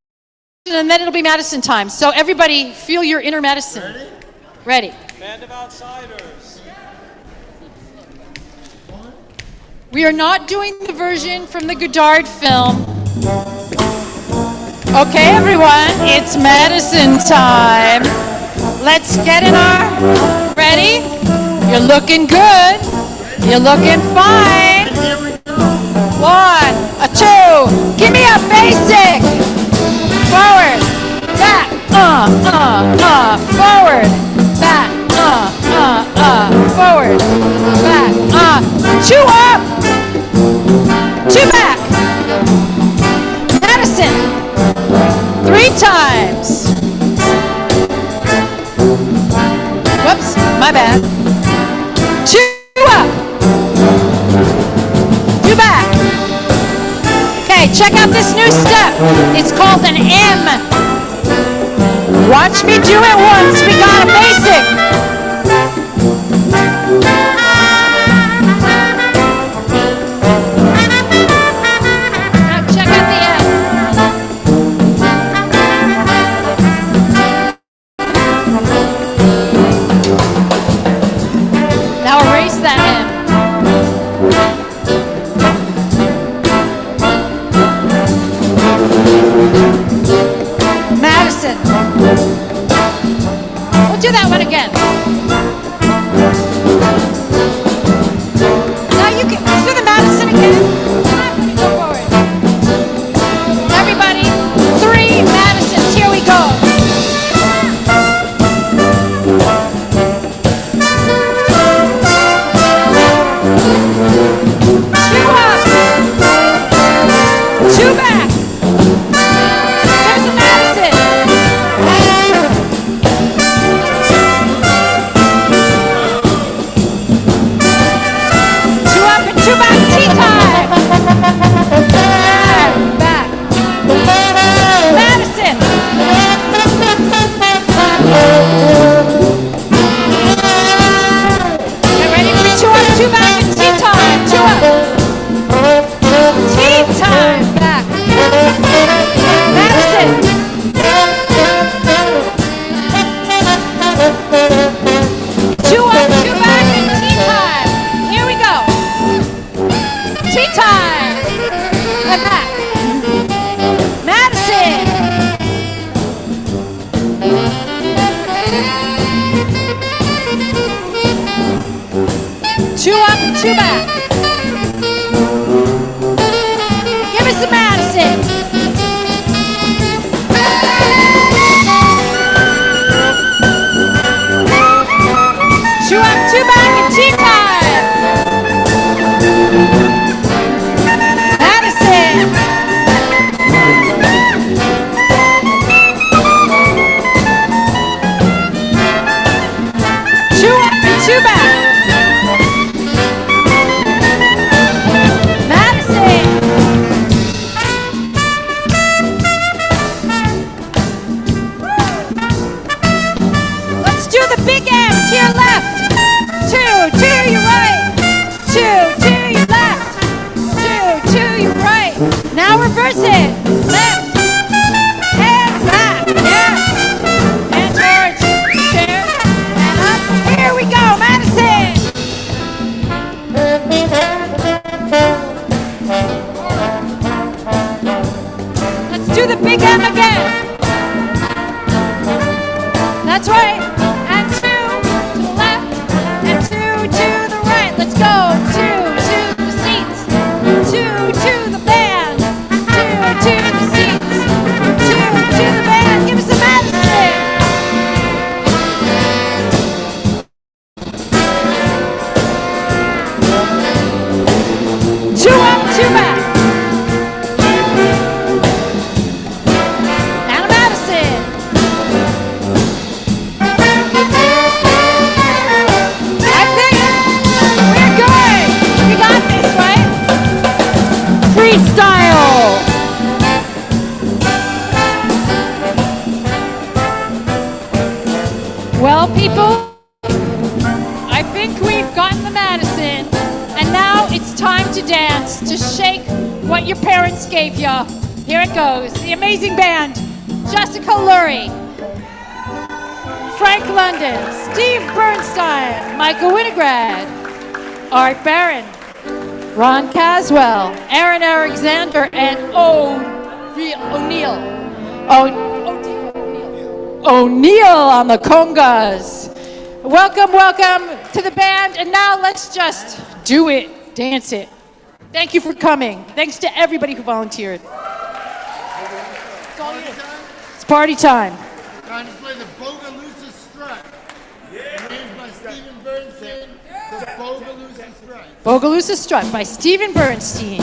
and then it'll be Madison time. So everybody feel your inner Madison. Ready? Band of outsiders. We are not doing the version from the Godard film. Okay, everyone, it's Madison time. Let's get in our... Ready? You're looking good. You're looking fine. 1, 2. Give me a basic. Forward, back, forward, back, forward, back, 2 up, 2 back. Madison, 3 times. Whoops, my bad. 2 up, 2 back. Okay, check out this new step. It's called an M. Watch me do it once. We got a basic. We'll do that one again. two back. Give us the Madison. Two up, two back, and tea time. Madison. Two up and two back. Madison. Let's do the big M to your left. Two to your right. Two to your left. Two to your right. Now reverse it. Left. And back. Yes. And towards chairs. And up. Here we go, Madison. Let's do the big M again. That's right. And two to the left. And two to the right. Let's go. Two to the seats. Two to the band. Two to the seats. Two to the band. Give us a Madison. Two up, two back. And a Madison. I think we're good. We got this, right? Freestyle. Well, people, I think we've gotten the Madison, and now it's time to dance, to shake what your parents gave you. Here it goes. The amazing band, Jessica Lurie, Frank London, Steve Bernstein, Michael Winograd, Art Barron, Ron Caswell, Aaron Alexander, and O'Neill on the congas. Welcome, welcome to the band, and now let's just do it, dance it. Thank you for coming. Thanks to everybody who volunteered. It's all you. It's party time. Time to play the Bogalusa Strut. Arranged by Stephen Bernstein. The Bogalusa Strut. Bogalusa Strut by Stephen Bernstein.